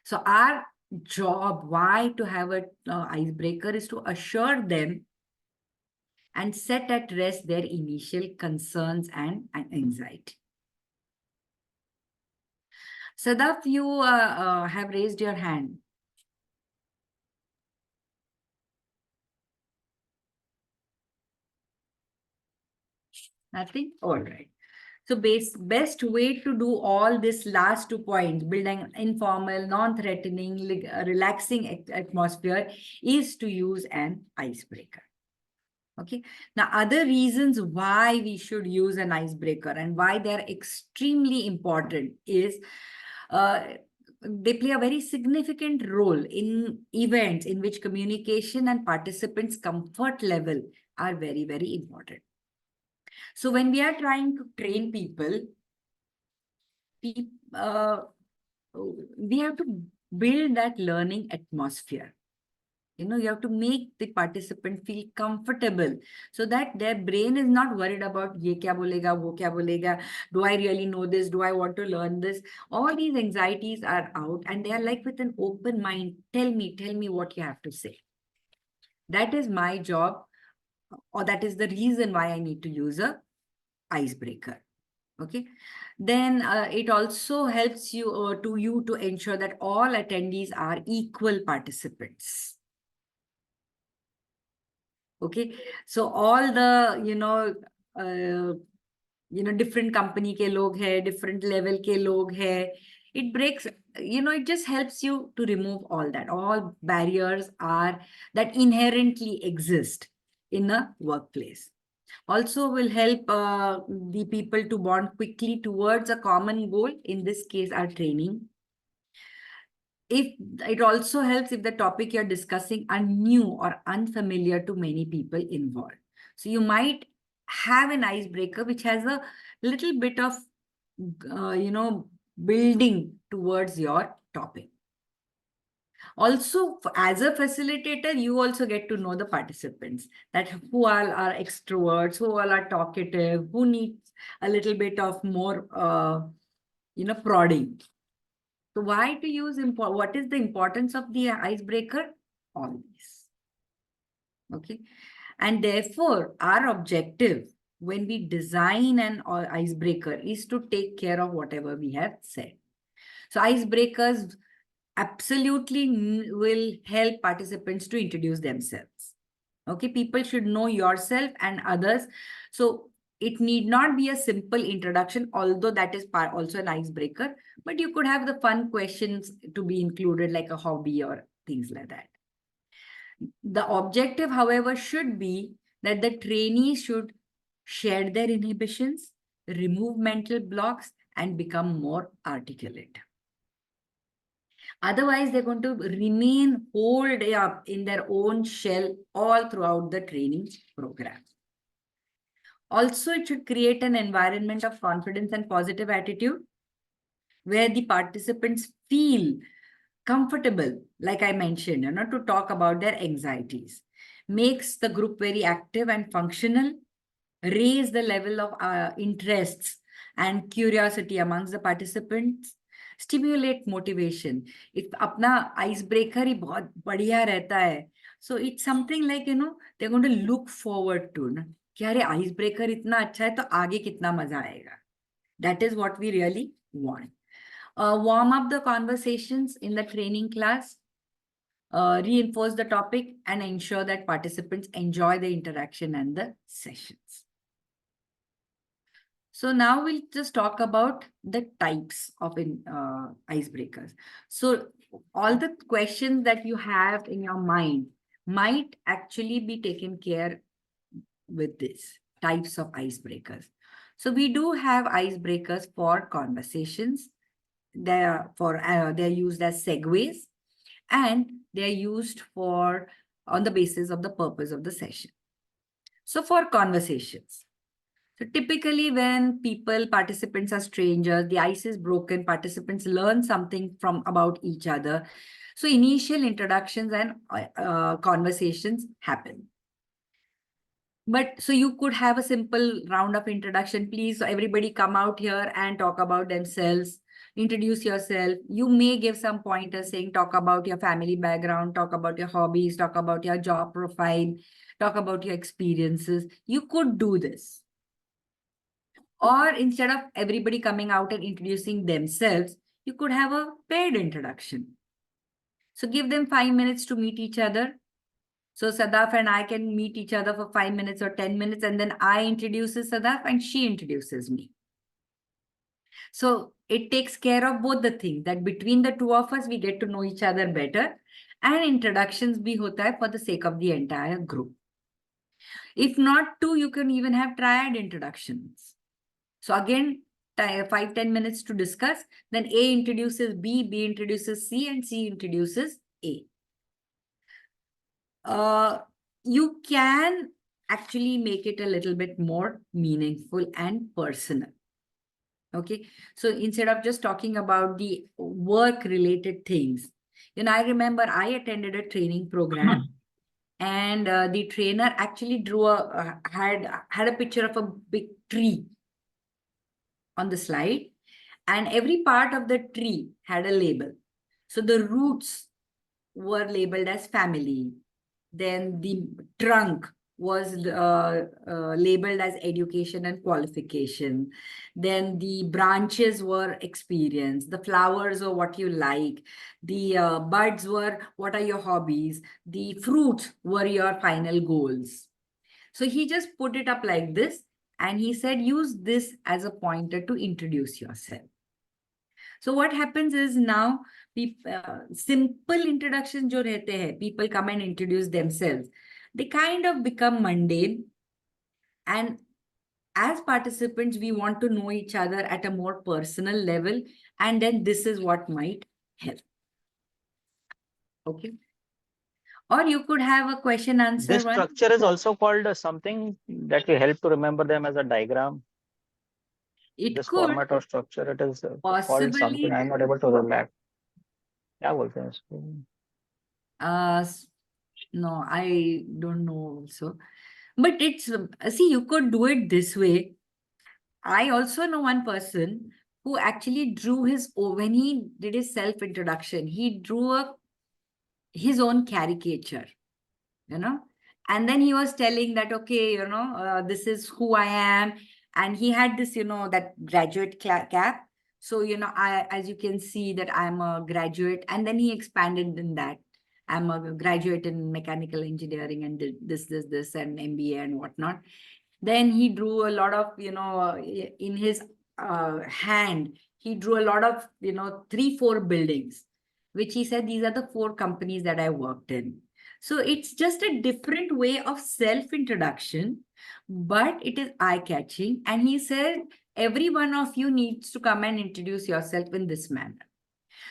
So our job, why to have an icebreaker, is to assure them and set at rest their initial concerns and anxiety. Sadaf, you have raised your hand. Nothing? All right. So best way to do all this last 2 points, build an informal, non-threatening, relaxing atmosphere, is to use an icebreaker. Okay. Now, other reasons why we should use an icebreaker and why they're extremely important is they play a very significant role in events in which communication and participants' comfort level are very, very important. So when we are trying to train people, we have to build that learning atmosphere. You have to make the participant feel comfortable so that their brain is not worried about ye kya bolega, wo kya bolega, do I really know this, do I want to learn this? All these anxieties are out and they are like with an open mind. Tell me what you have to say. That is my job, or that is the reason why I need to use a icebreaker. Okay. Then it also helps you to ensure that all attendees are equal participants. Okay, so all the different company ke log hai, different level ke log hai, it breaks, it just helps you to remove all that. All barriers that inherently exist in a workplace. Also will help the people to bond quickly towards a common goal, in this case our training. It also helps if the topic you're discussing are new or unfamiliar to many people involved. So you might have an icebreaker which has a little bit of, building towards your topic. Also, as a facilitator, you also get to know the participants, that who all are extroverts, who all are talkative, who needs a little bit of more, prodding. So why to use, what is the importance of the icebreaker? All these. Okay. And therefore, our objective when we design an icebreaker is to take care of whatever we have said. So icebreakers absolutely will help participants to introduce themselves. Okay. People should know yourself and others. So it need not be a simple introduction, although that is also an icebreaker, but you could have the fun questions to be included, like a hobby or things like that. The objective, however, should be that the trainees should share their inhibitions, remove mental blocks, and become more articulate. Otherwise, they're going to remain holed up in their own shell all throughout the training program. Also, it should create an environment of confidence and positive attitude. where the participants feel comfortable, like I mentioned, to talk about their anxieties. Makes the group very active and functional, raise the level of interests and curiosity amongst the participants, stimulate motivation. If अपना icebreaker ही बहुत बढ़िया रहता है, so it's something like, they're going to look forward to, कि अरे icebreaker इतना अच्छा है तो आगे कितना मजा आएगा. That is what we really want. Warm up the conversations in the training class, reinforce the topic, and ensure that participants enjoy the interaction and the sessions. So now we'll just talk about the types of icebreakers. So all the questions that you have in your mind might actually be taken care with this types of icebreakers. So we do have icebreakers for conversations. They're used as segues, and they're used for on the basis of the purpose of the session. So for conversations, so typically when participants are strangers, the ice is broken, participants learn something about each other. So initial introductions and conversations happen. But so you could have a simple round of introduction. Please, so everybody come out here and talk about themselves. Introduce yourself. You may give some pointers saying, talk about your family background, talk about your hobbies, talk about your job profile, talk about your experiences. You could do this. Or instead of everybody coming out and introducing themselves, you could have a paired introduction. So give them 5 minutes to meet each other. So Sadaf and I can meet each other for 5 minutes or 10 minutes, and then I introduces Sadaf and she introduces me. So it takes care of both the things, that between the two of us, we get to know each other better, and introductions bhi hota hai for the sake of the entire group. If not two, you can even have triad introductions. So again, 5-10 minutes to discuss, then A introduces B, B introduces C, and C introduces A. You can actually make it a little bit more meaningful and personal. Okay, so instead of just talking about the work-related things, I remember I attended a training program, and the trainer actually had a picture of a big tree on the slide, and every part of the tree had a label. So the roots were labeled as family. Then the trunk was labeled as education and qualification. Then the branches were experience. The flowers were what you like. The buds were what are your hobbies. The fruits were your final goals. So he just put it up like this, and he said, use this as a pointer to introduce yourself. So what happens is now, simple introductions jo rehte hai, people come and introduce themselves. They kind of become mundane. And as participants, we want to know each other at a more personal level. And then this is what might help. Okay. Or you could have a question answer. This structure is also called something that will help to remember them as a diagram. This format or structure, it is called something. I'm not able to remember. No, I don't know also. But it's, see, you could do it this way. I also know one person who actually drew when he did his self-introduction, he drew his own caricature, and then he was telling that, okay, this is who I am. And he had this, that graduate cap. So, as you can see that I'm a graduate, and then he expanded in that. I'm a graduate in mechanical engineering and did this, and MBA and whatnot. Then he drew a lot of, in his hand, he drew a lot of, 3-4 buildings, which he said, these are the 4 companies that I worked in. So it's just a different way of self-introduction, but it is eye-catching. And he said, every one of you needs to come and introduce yourself in this manner.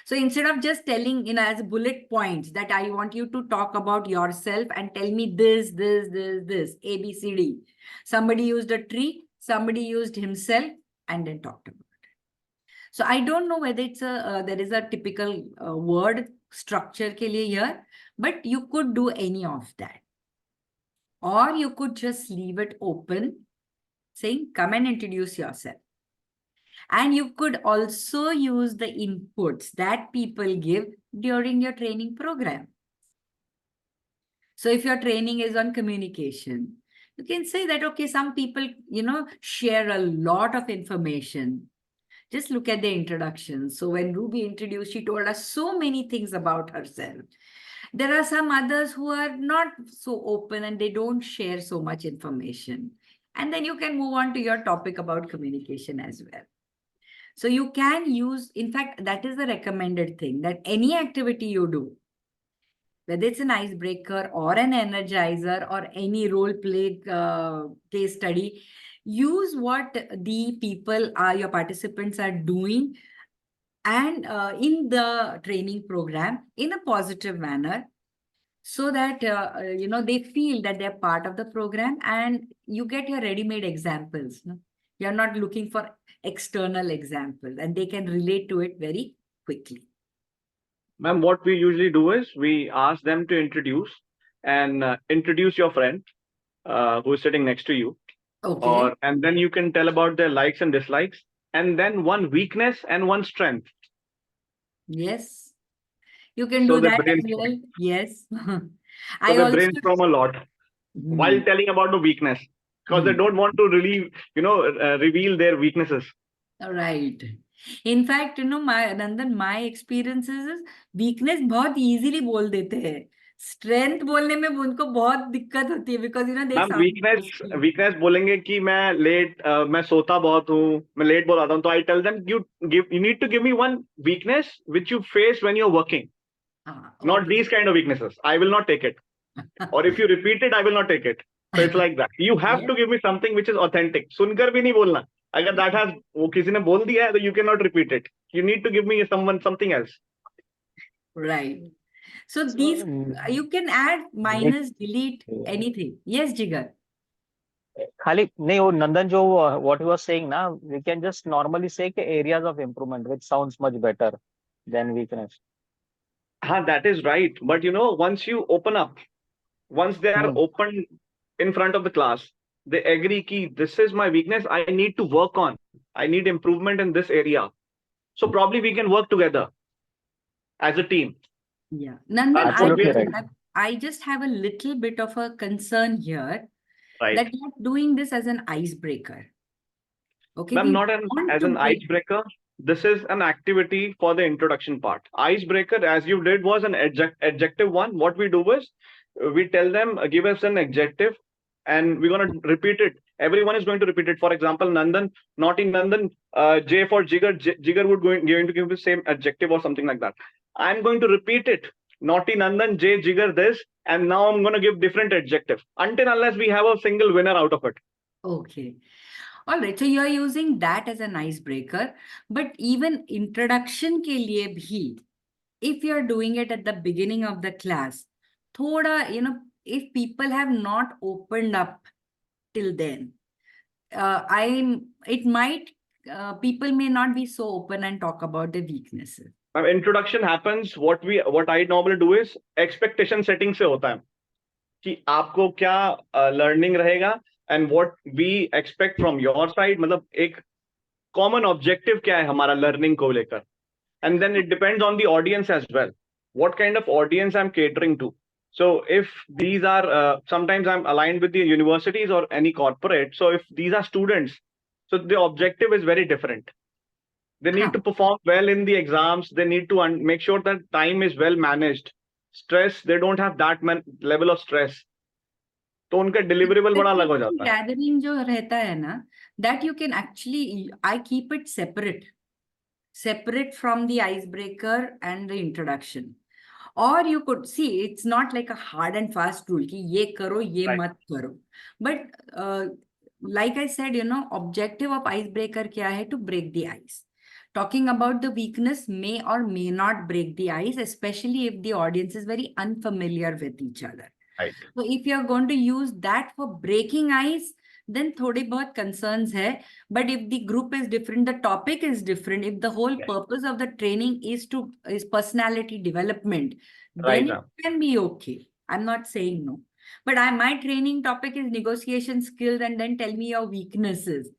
So instead of just telling, as bullet points that I want you to talk about yourself and tell me this, A, B, C, D. Somebody used a tree, somebody used himself, and then talked about it. So I don't know whether it's there is a typical word structure ke liye here, but you could do any of that. Or you could just leave it open, saying, come and introduce yourself. And you could also use the inputs that people give during your training program. So if your training is on communication, you can say that, okay, some people, share a lot of information. Just look at the introduction. So when Ruby introduced, she told us so many things about herself. There are some others who are not so open and they don't share so much information. And then you can move on to your topic about communication as well. So you can use, in fact, that is the recommended thing, that any activity you do, whether it's an icebreaker or an energizer or any role play case study, use what the people are, your participants are doing, and in the training program in a positive manner, so that they feel that they're part of the program, and you get your ready-made examples. No? You're not looking for external examples, and they can relate to it very quickly. Ma'am, what we usually do is we ask them to introduce your friend who is sitting next to you. Okay. And then you can tell about their likes and dislikes, and then one weakness and one strength. Yes. You can So do they that as brainstorm. well. Yes. So I they also brainstorm a lot while telling about the weakness, because they don't want to really, reveal their weaknesses. Right. In fact, Nandan, my experiences is weakness बहुत easily बोल देते हैं. Strength बोलने में उनको बहुत दिक्कत होती है, because they ma'am sound weakness बोलेंगे कि मैं सोता बहुत हूँ, मैं लेट बहुत आता हूँ, तो I tell them you need to give me one weakness which you face when you're working. Not these kind of weaknesses. I will not take it. Or if you repeat it, I will not take it. So it's like that. You have to give me something which is authentic. सुनकर भी नहीं बोलना. अगर that has वो किसी ने बोल दिया है, तो you cannot repeat it. You need to give me something else. Right. So these you can add, minus, delete, anything. Yes, Jigar. खाली नहीं, वो नंदन जो what he was saying ना, we can just normally say के areas of improvement, which sounds much better than weakness. That is right. But once you open up, once they are open in front of the class, they agree ki this is my weakness, I need to work on, I need improvement in this area. So probably we can work together as a team. Yeah. Nandan, Absolutely right. I just have a little bit of a concern here, Right. that you're doing this as an icebreaker. Okay. Ma'am, not as an icebreaker. This is an activity for the introduction part. Icebreaker, as you did, was an adjective one. What we do is we tell them, give us an adjective, and we're going to repeat it. Everyone is going to repeat it. For example, Nandan, naughty Nandan, J for Jigar. Jigar would going to give the same adjective or something like that. I'm going to repeat it. Naughty Nandan, J, Jigar, this, and now I'm going to give different adjective until unless we have a single winner out of it. Okay. All right. So you are using that as an icebreaker, but even introduction ke liye bhi, if you are doing it at the beginning of the class, thoda, if people have not opened up till then, people may not be so open and talk about the weaknesses. Introduction happens. What I normally do is expectation setting से होता है कि आपको क्या learning रहेगा and what we expect from your side. मतलब एक common objective क्या है हमारा learning को लेकर, and then it depends on the audience as well. What kind of audience I'm catering to. So if these are sometimes I'm aligned with the universities or any corporate. So if these are students, so the objective is very different. They need to perform well in the exams. They need to make sure that time is well managed. Stress, they don't have that level of stress. तो उनका deliverable बड़ा अलग हो जाता है. Gathering जो रहता है ना, that you can actually, I keep it separate from the icebreaker and the introduction. Or you could see, it's not like a hard and fast rule कि ये करो, ये मत करो. But like I said, objective of icebreaker क्या है? To break the ice. Talking about the weakness may or may not break the ice, especially if the audience is very unfamiliar with each other. Right. So if you're going to use that for breaking ice, then थोड़े बहुत concerns है. But if the group is different, the topic is different, if the whole purpose of the training is personality development, Right, then it can be okay. I'm not saying no. But my training topic is negotiation skills, and then tell me your weaknesses.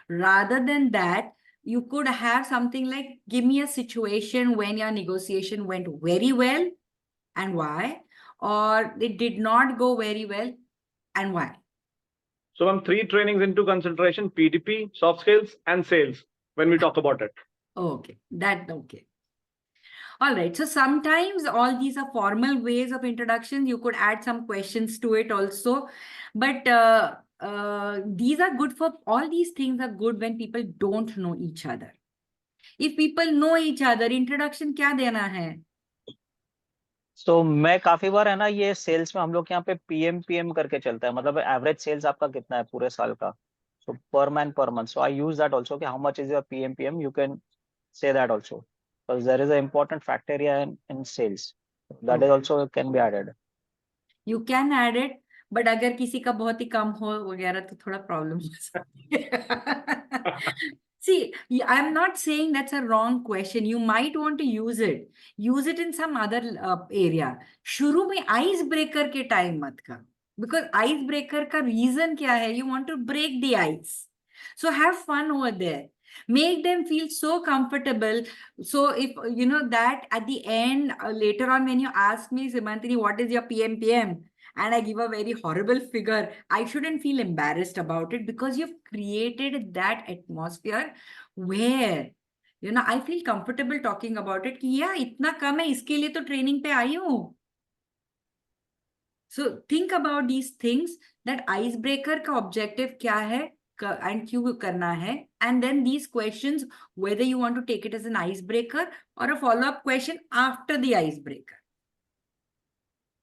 Rather than that, you could have something like, give me a situation when your negotiation went very well and why, or it did not go very well and why. So I'm 3 trainings into consideration: PDP, soft skills, and sales when we talk about it. Okay, okay. All right. So sometimes all these are formal ways of introduction. You could add some questions to it also. But these are good for, all these things are good when people don't know each other. If people know each other, introduction क्या देना है? So मैं काफी बार है ना, ये sales में हम लोग यहाँ पे PM करके चलता है, मतलब एवरेज सेल्स आपका कितना है पूरे साल का, so per man per month. So I use that also, कि how much is your PM. You can say that also, because there is an important factor here in sales. That is also can be added. You can add it, but अगर किसी का बहुत ही कम हो वगैरह तो थोड़ा problem हो सकती है. See, I'm not saying that's a wrong question. You might want to use it. Use it in some other area. शुरू में icebreaker के time मत कर. Because icebreaker का reason क्या है? You want to break the ice. So have fun over there. Make them feel so comfortable. So if you know that at the end, later on when you ask me, Simantini, what is your PM? And I give a very horrible figure, I shouldn't feel embarrassed about it, because you've created that atmosphere where, you know, I feel comfortable talking about it. कि yeah, इतना कम है, इसके लिए तो training पे आई हूँ. So think about these things, that icebreaker का objective क्या है and क्यों करना है, and then these questions, whether you want to take it as an icebreaker or a follow-up question after the icebreaker.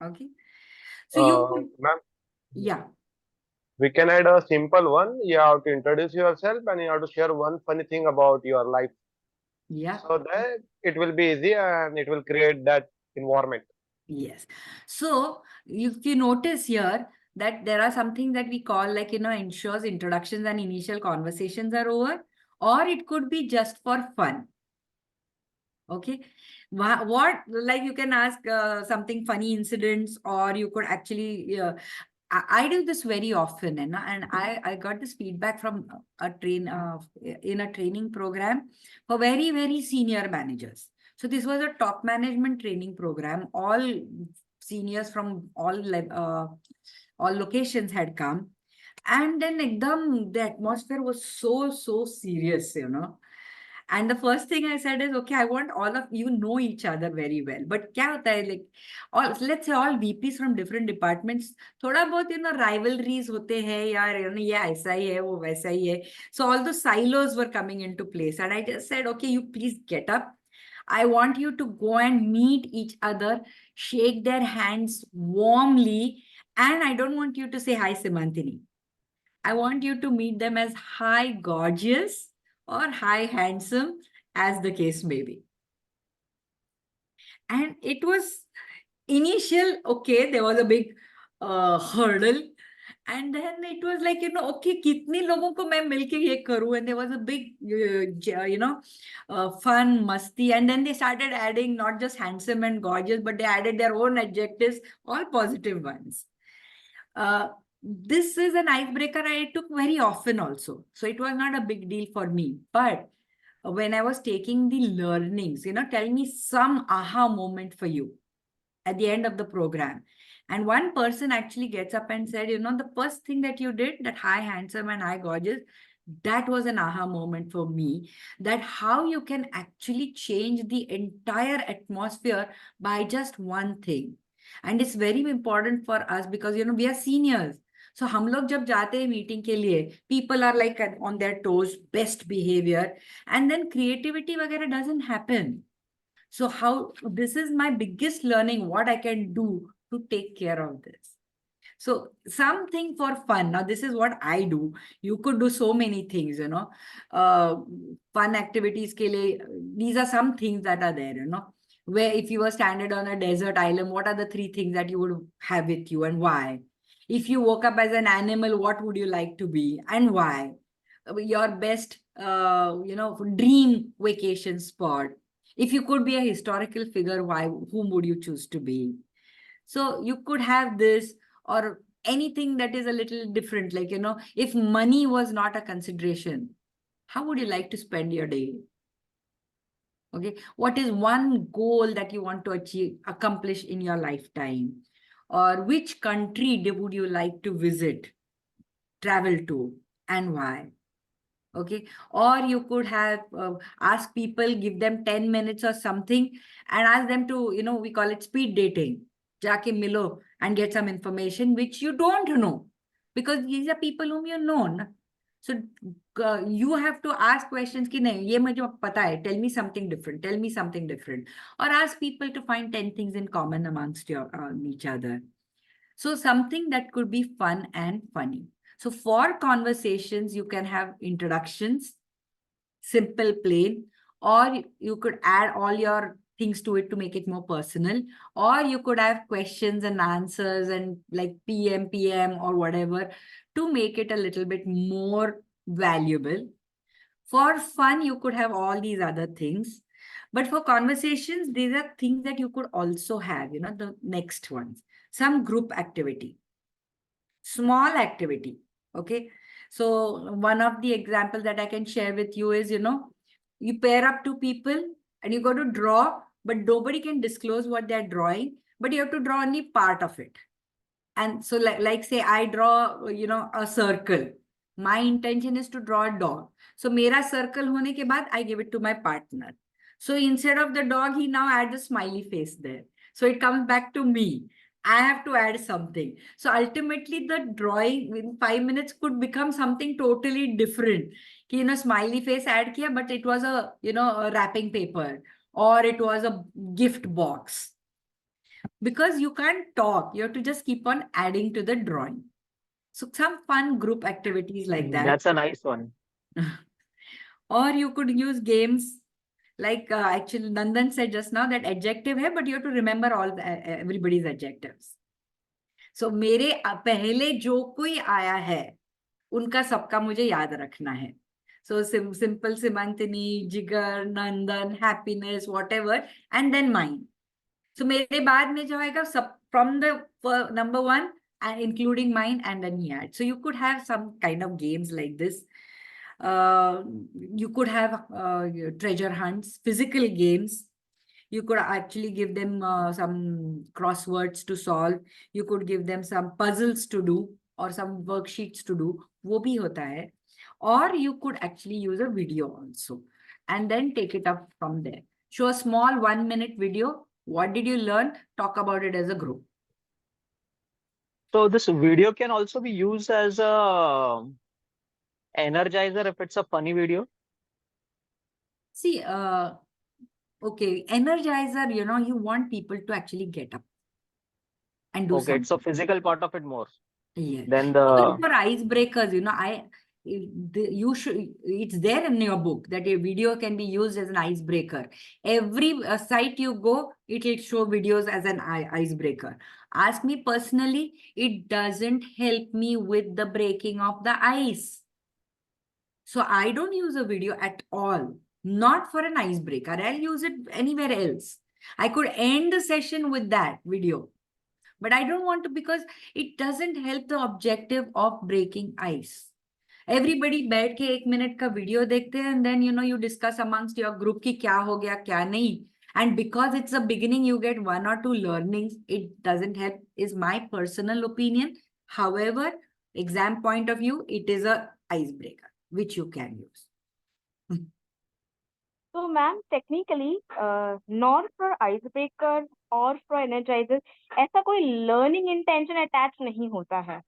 Okay. So you, ma'am, yeah. we can add a simple one. You have to introduce yourself and you have to share one funny thing about your life. Yeah. So that it will be easy and it will create that environment. Yes. So if you notice here that there are something that we call, like, you know, ensures introductions and initial conversations are over, or it could be just for fun. Okay. What, like, you can ask something funny incidents, or you could actually, I do this very often, and I got this feedback from in a training program for very, very senior managers. So this was a top management training program. All seniors from all locations had come. And then the atmosphere was so serious, you know. And the first thing I said is, okay, I want all of you know each other very well. But क्या होता है, like, all, let's say all VPs from different departments, थोड़ा बहुत, you know, rivalries होते हैं यार, you know, ये ऐसा ही है, वो वैसा ही है. So all the silos were coming into place. And I just said, okay, you please get up. I want you to go and meet each other, shake their hands warmly. And I don't want you to say, hi, Simantini. I want you to meet them as hi, gorgeous, or hi, handsome, as the case may be. And it was initial, okay, there was a big hurdle. And then it was like, you know, okay, kitne logon ko main milke ye karu? And there was a big, you know, fun, masti. And then they started adding not just handsome and gorgeous, but they added their own adjectives, all positive ones. This is an icebreaker I took very often also. So it was not a big deal for me. But when I was taking the learnings, you know, tell me some aha moment for you at the end of the program. And one person actually gets up and said, you know, the first thing that you did, that hi, handsome and hi, gorgeous, that was an aha moment for me, that how you can actually change the entire atmosphere by just one thing. And it's very important for us because, you know, we are seniors. So हम लोग जब जाते हैं meeting के लिए, people are like on their toes, best behavior, and then creativity वगैरह doesn't happen. So how, this is my biggest learning, what I can do to take care of this. So something for fun. Now, this is what I do. You could do so many things, you know, fun activities ke liye, these are some things that are there, you know, where if you were stranded on a desert island, what are the 3 things that you would have with you and why? If you woke up as an animal, what would you like to be and why? Your best, dream vacation spot. If you could be a historical figure, why? Whom would you choose to be? So you could have this, or anything that is a little different. Like, if money was not a consideration, how would you like to spend your day? Okay. What is one goal that you want to accomplish in your lifetime? Or which country would you like to visit, travel to, and why? Okay. Or you could have ask people, give them 10 minutes or something, and ask them to, we call it speed dating. Jaake milo and get some information which you don't know, because these are people whom you know. Na? So you have to ask questions ki nahi, ye mujhe pata hai, tell me something different, tell me something different. Or ask people to find 10 things in common amongst each other. So something that could be fun and funny. So for conversations, you can have introductions, simple, plain, or you could add all your things to it to make it more personal, or you could have questions and answers and like PM or whatever to make it a little bit more valuable. For fun, you could have all these other things. But for conversations, these are things that you could also have, the next ones. Some group activity, small activity. Okay. So one of the examples that I can share with you is, you pair up two people and you go to draw, but nobody can disclose what they're drawing, but you have to draw only part of it. And so like say I draw, a circle. My intention is to draw a dog. So mera circle hone ke baad, I give it to my partner. So instead of the dog, he now adds a smiley face there. So it comes back to me. I have to add something. So ultimately the drawing in 5 minutes could become something totally different. Smiley face add kiya, but it was a wrapping paper, or it was a gift box. Because you can't talk, you have to just keep on adding to the drawing. So some fun group activities like that. That's a nice one. Or you could use games like actually Nandan said just now that adjective hai, but you have to remember all everybody's adjectives. So मेरे पहले जो कोई आया है उनका सबका मुझे याद रखना है. So simple Simantini, Jigar, Nandan, happiness, whatever, and then mine. So मेरे बाद में जो आएगा सब from the number one and including mine, and then he had. So you could have some kind of games like this. You could have treasure hunts, physical games. You could actually give them some crosswords to solve. You could give them some puzzles to do or some worksheets to do. वो भी होता है. Or you could actually use a video also and then take it up from there. Show a small 1-minute video. What did you learn? Talk about it as a group. So this video can also be used as a energizer if it's a funny video. See, okay, energizer, you want people to actually get up and do Okay, something. it's a physical part of it more. Yeah. Then Even for icebreakers, it's there in your book that a video can be used as an icebreaker. Every site you go, it will show videos as an icebreaker. Ask me personally, it doesn't help me with the breaking of the ice. So I don't use a video at all, not for an icebreaker. I'll use it anywhere else. I could end the session with that video, but I don't want to, because it doesn't help the objective of breaking ice. Everybody बैठ के 1 minute का video देखते हैं, and then you discuss amongst your group कि क्या हो गया क्या नहीं. And because it's a beginning, you get 1 or 2 learnings. It doesn't help, is my personal opinion. However, exam point of view, it is a icebreaker which you can use. So, ma'am, technically, not for icebreaker or for energizer, ऐसा कोई learning intention attached नहीं होता है,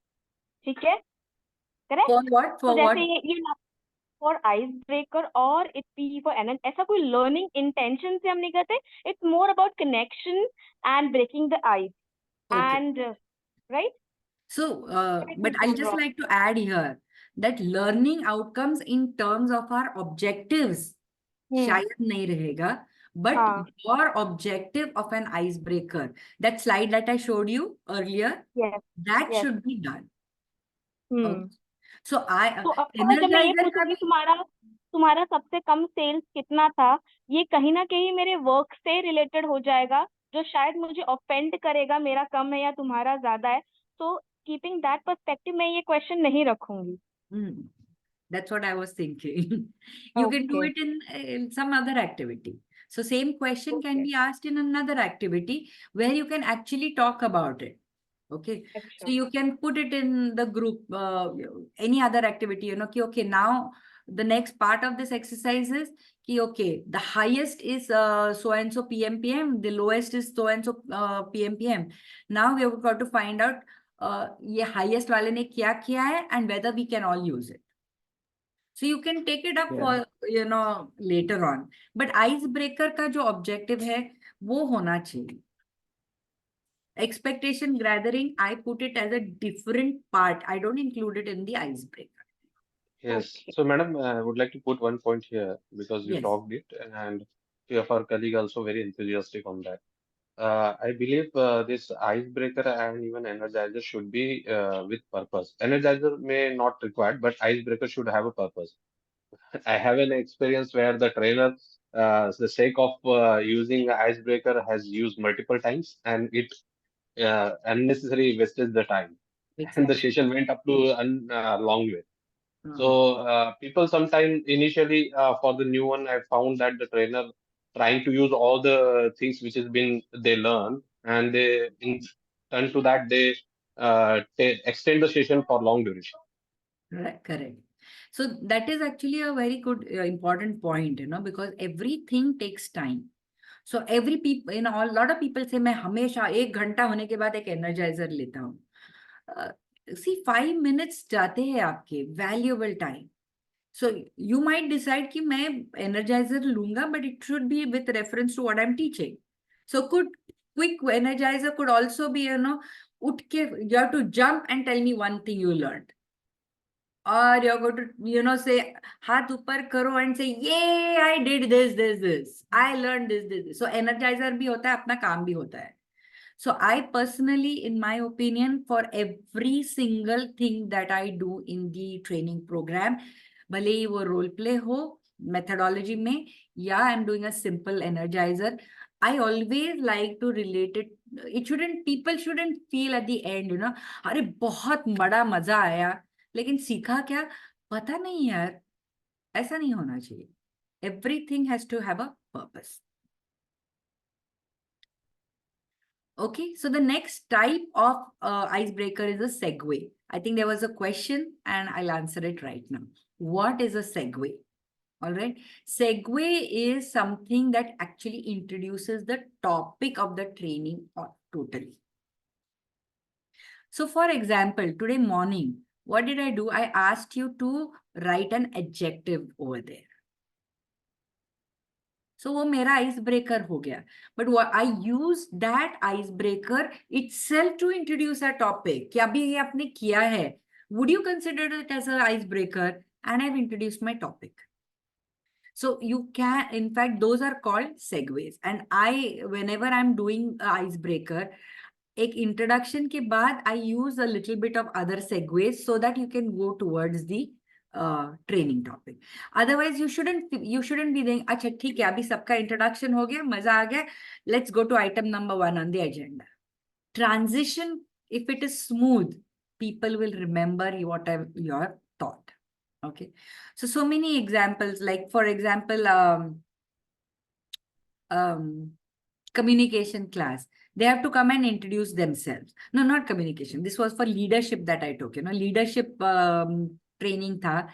ठीक है? Correct? For what? For so what? जैसे ये for icebreaker or it be for ऐसा कोई learning intention से हम नहीं करते. It's more about connection and breaking the ice. Okay. And right? So, but I'll just like to add here that learning outcomes in terms of our objectives शायद नहीं रहेगा, But Ah, your objective of an icebreaker, that slide that I showed you earlier, yes, that yes. should be done. Hmm. So तो of course जब मैं ये energizer पूछूंगी तुम्हारा तुम्हारा सबसे कम सेल्स कितना था, ये कहीं ना कहीं मेरे वर्क से रिलेटेड हो जाएगा, जो शायद मुझे ऑफेंड करेगा, मेरा कम है या तुम्हारा ज्यादा है. तो कीपिंग दैट पर्सपेक्टिव मैं ये क्वेश्चन नहीं रखूंगी. That's what I was thinking. You can do Okay. it in some other activity. So same question can be asked in another activity where you can actually talk about it. Okay. So you can put it in the group, any other activity, okay, now the next part of this exercise is, okay, the highest is so and so PM, the lowest is so and so PM. Now we have got to find out ye highest wale ne kya kiya hai and whether we can all use it. So you can take it up for, later on. But icebreaker का जो objective है, वो होना चाहिए. Expectation gathering, I put it as a different part. I don't include it in the icebreaker. Yes. So, madam, I would like to put one point here because you Yes. talked it, and few of our colleagues also very enthusiastic on that. I believe this icebreaker and even energizer should be with purpose. Energizer may not required, but icebreaker should have a purpose. I have an experience where the trainer, the sake of using icebreaker, has used multiple times, and it unnecessarily wasted the time, and the Exactly. session went up to a long way. So people sometimes initially for the new one, I found that the trainer trying to use all the things which has been they learn, and they in turn to that they extend the session for long duration. Right, correct. So that is actually a very good, important point, because everything takes time. So every people, a lot of people say, मैं हमेशा 1 घंटा होने के बाद एक energizer लेता हूँ. See, 5 minutes जाते हैं आपके valuable time. So you might decide कि मैं energizer लूंगा, but it should be with reference to what I'm teaching. So quick energizer could also be, उठ के, you have to jump and tell me one thing you learned. Or you're going to, say, हाथ ऊपर करो and say, yay, I did this. I learned this. So energizer भी होता है, अपना काम भी होता है. So I personally, in my opinion, for every single thing that I do in the training program, भले ही वो role play हो, methodology में, या I'm doing a simple energizer, I always like to relate it. People shouldn't feel at the end, अरे बहुत बड़ा मजा आया, लेकिन सीखा क्या पता नहीं यार, ऐसा नहीं होना चाहिए. Everything has to have a purpose. Okay, so the next type of icebreaker is a segue. I think there was a question and I'll answer it right now. What is a segue? All right, segue is something that actually introduces the topic of the training totally. So for example, today morning, what did I do? I asked you to write an adjective over there. So वो मेरा icebreaker हो गया. But I use that icebreaker itself to introduce a topic. कि अभी ये आपने किया है. Would you consider it as an icebreaker? And I've introduced my topic. So you can, in fact, those are called segues. And whenever I'm doing an icebreaker, एक introduction के बाद I use a little bit of other segues so that you can go towards the training topic. Otherwise, you shouldn't be saying, अच्छा ठीक है, अभी सबका introduction हो गया, मजा आ गया, let's go to item number 1 on the agenda. Transition, if it is smooth, people will remember what you're taught. Okay, so many examples, like for example, communication class. They have to come and introduce themselves. No, not communication. This was for leadership that I took, leadership training tha.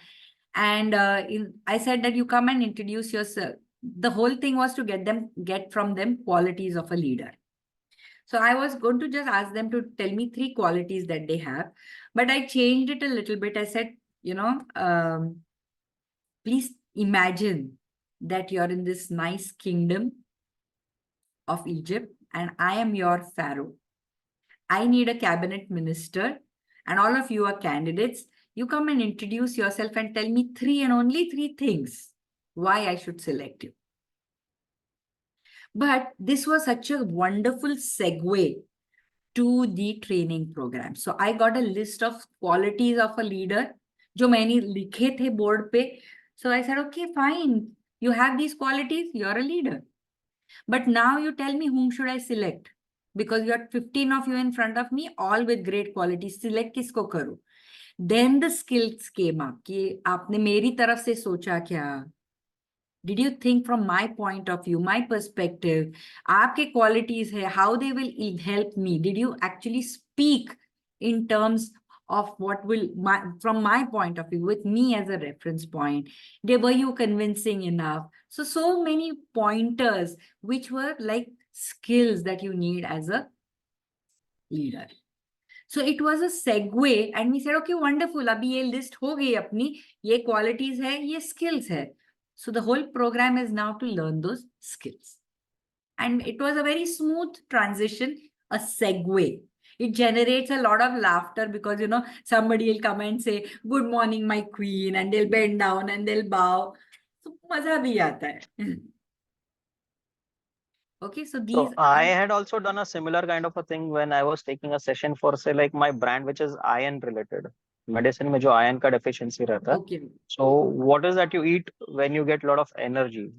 And I said that you come and introduce yourself. The whole thing was to get from them qualities of a leader. So I was going to just ask them to tell me 3 qualities that they have, but I changed it a little bit. I said, please imagine that you're in this nice kingdom of Egypt and I am your pharaoh. I need a cabinet minister and all of you are candidates. You come and introduce yourself and tell me 3 and only 3 things why I should select you. But this was such a wonderful segue to the training program. So I got a list of qualities of a leader, जो मैंने लिखे थे board पे. So I said, okay, fine. You have these qualities, you're a leader. But now you tell me whom should I select? Because you are 15 of you in front of me, all with great qualities. Select किसको करूं? Then the skills came up कि आपने मेरी तरफ से सोचा क्या? Did you think from my point of view, my perspective, aapke qualities hai, how they will help me? Did you actually speak in terms of what will, from my point of view, with me as a reference point? Were you convincing enough? So many pointers, which were like skills that you need as a leader. So it was a segue and we said, okay, wonderful. Abhi ye list ho gayi apni, ye qualities hai, ye skills hai. So the whole program is now to learn those skills. And it was a very smooth transition, a segue. It generates a lot of laughter because, you know, somebody will come and say, good morning, my queen, and they'll bend down and they'll bow. So maza bhi aata hai. Okay, so these So I had also done a similar kind of a thing when I was taking a session for, say, like my brand, which is iron related. Medicine में जो iron का deficiency रहता है. Okay. So what is that you eat when you get a lot of energy?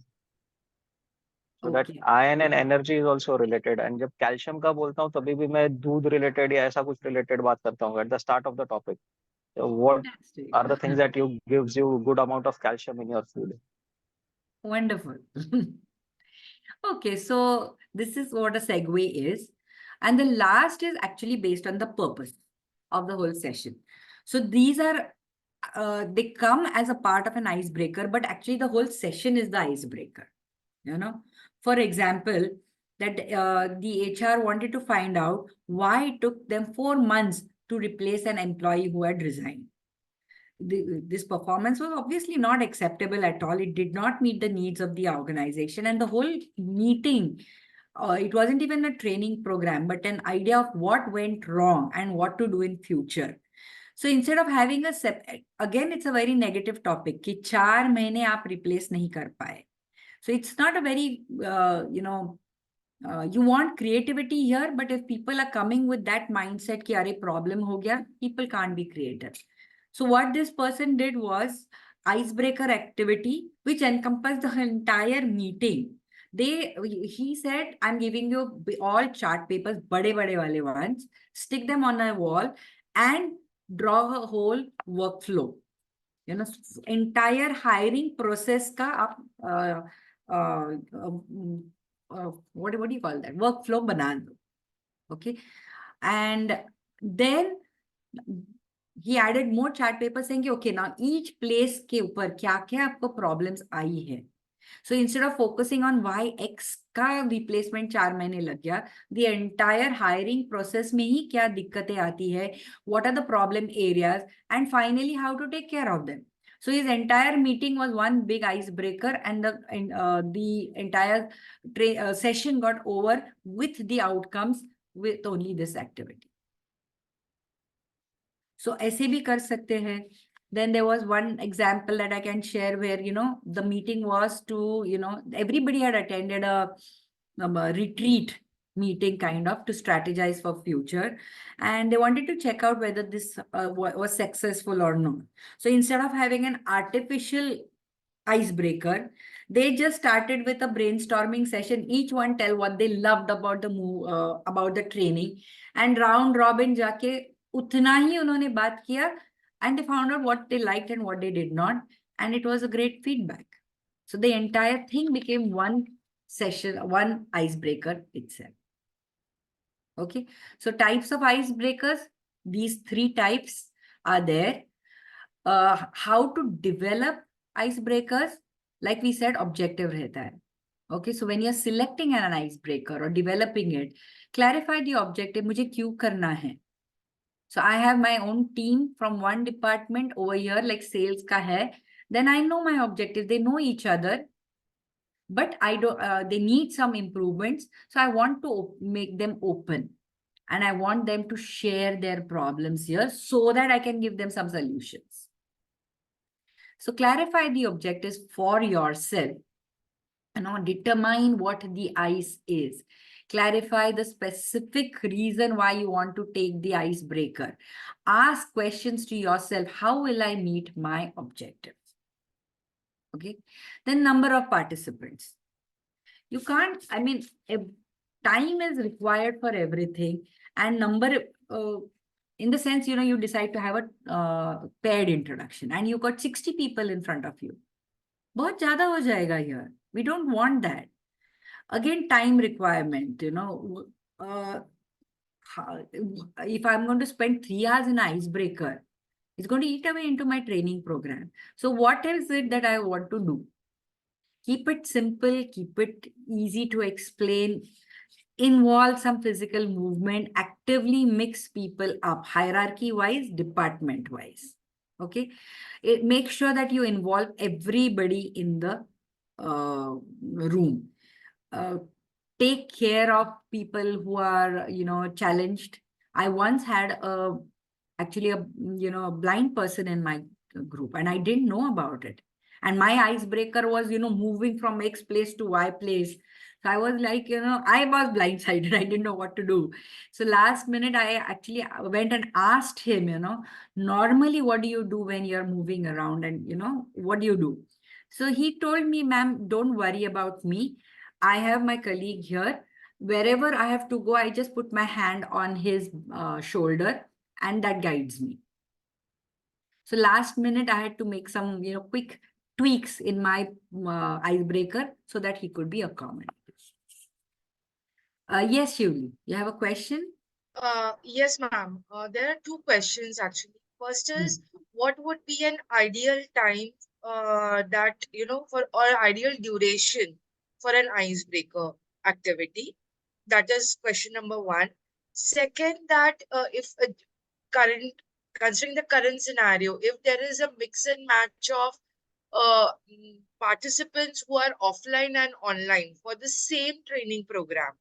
So that Okay. iron and energy is also related. And जब calcium का बोलता हूँ तभी भी मैं दूध related या ऐसा कुछ related बात करता हूँ at the start of the topic. So what Fantastic. are the things that you gives you good amount of calcium in your food? Wonderful. Okay, so this is what a segue is. And the last is actually based on the purpose of the whole session. So these are, they come as a part of an icebreaker, but actually the whole session is the icebreaker. You know, for example, that the HR wanted to find out why it took them 4 months to replace an employee who had resigned. This performance was obviously not acceptable at all. It did not meet the needs of the organization, and the whole meeting, it wasn't even a training program, but an idea of what went wrong and what to do in future. So instead of having a again, it's a very negative topic कि 4 महीने आप replace नहीं कर पाए. So it's not a very, you want creativity here, but if people are coming with that mindset कि अरे problem हो गया, people can't be creative. So what this person did was icebreaker activity, which encompassed the entire meeting. He said, I'm giving you all chart papers, bade wale ones, stick them on a wall and draw a whole workflow. You know, entire hiring process ka what do you call that? Workflow bana do. Okay. And then he added more chart papers saying, okay, now each place के ऊपर क्या-क्या आपको problems आई है. So instead of focusing on why X का replacement 4 महीने लग गया, the entire hiring process में ही क्या दिक्कतें आती है, what are the problem areas, and finally how to take care of them. So his entire meeting was one big icebreaker, and the entire session got over with the outcomes with only this activity. So ऐसे भी कर सकते हैं. Then there was one example that I can share where, you know, the meeting was to, you know, everybody had attended a retreat meeting kind of to strategize for future. And they wanted to check out whether this was successful or not. So instead of having an artificial icebreaker, they just started with a brainstorming session. Each one tell what they loved about the about the training, and round robin जाके उतना ही उन्होंने बात किया, and they found out what they liked and what they did not, and it was a great feedback. So the entire thing became one session, one icebreaker itself. Okay, so types of icebreakers, these 3 types are there. How to develop icebreakers, like we said, objective रहता है. Okay, so when you're selecting an icebreaker or developing it, clarify the objective. मुझे क्यों करना है? So I have my own team from one department over here, like sales का है. Then I know my objective. They know each other, but I don't. They need some improvements. So I want to make them open, and I want them to share their problems here so that I can give them some solutions. So clarify the objectives for yourself. determine what the ice is. Clarify the specific reason why you want to take the icebreaker. Ask questions to yourself. How will I meet my objective? Okay. Then number of participants. You can't, time is required for everything, and in the sense, you decide to have a paired introduction and you got 60 people in front of you. बहुत ज़्यादा हो जाएगा here. We don't want that. Again, time requirement, if I'm going to spend 3 hours in an icebreaker, it's going to eat away into my training program. So what is it that I want to do? Keep it simple, keep it easy to explain, involve some physical movement, actively mix people up, hierarchy-wise, department-wise. Okay, make sure that you involve everybody in the room. Take care of people who are, challenged. I once had actually a blind person in my group, and I didn't know about it. And my icebreaker was, moving from X place to Y place. So I was like, I was blindsided. I didn't know what to do. So last minute, I actually went and asked him, normally what do you do when you're moving around, and, what do you do? So he told me, ma'am, don't worry about me. I have my colleague here. Wherever I have to go, I just put my hand on his shoulder, and that guides me. So last minute, I had to make some, quick tweaks in my icebreaker so that he could be accommodated. Yes, Shivli, you have a question? Yes, ma'am. There are two questions actually. First is, what would be an ideal time that, or ideal duration for an icebreaker activity? That is question number one. Second, that if considering the current scenario, if there is a mix and match of participants who are offline and online for the same training program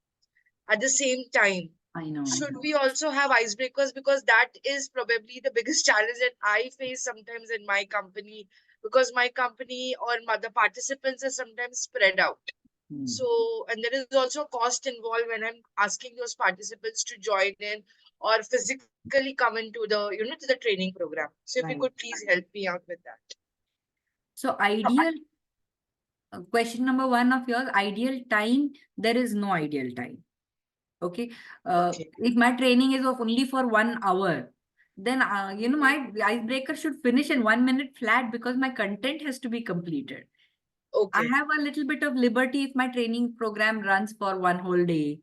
at the same time, I know. should we also have icebreakers? Because that is probably the biggest challenge that I face sometimes in my company, because my company or the participants are sometimes spread out. So, and there is also cost involved when I'm asking those participants to join in or physically come into the, to the training program. So if you could please help me out with that. So ideal, question number one of yours, ideal time, there is no ideal time. Okay. If my training is of only for 1 hour, then, my icebreaker should finish in 1 minute flat because my content has to be completed. Okay. I have a little bit of liberty if my training program runs for 1 whole day,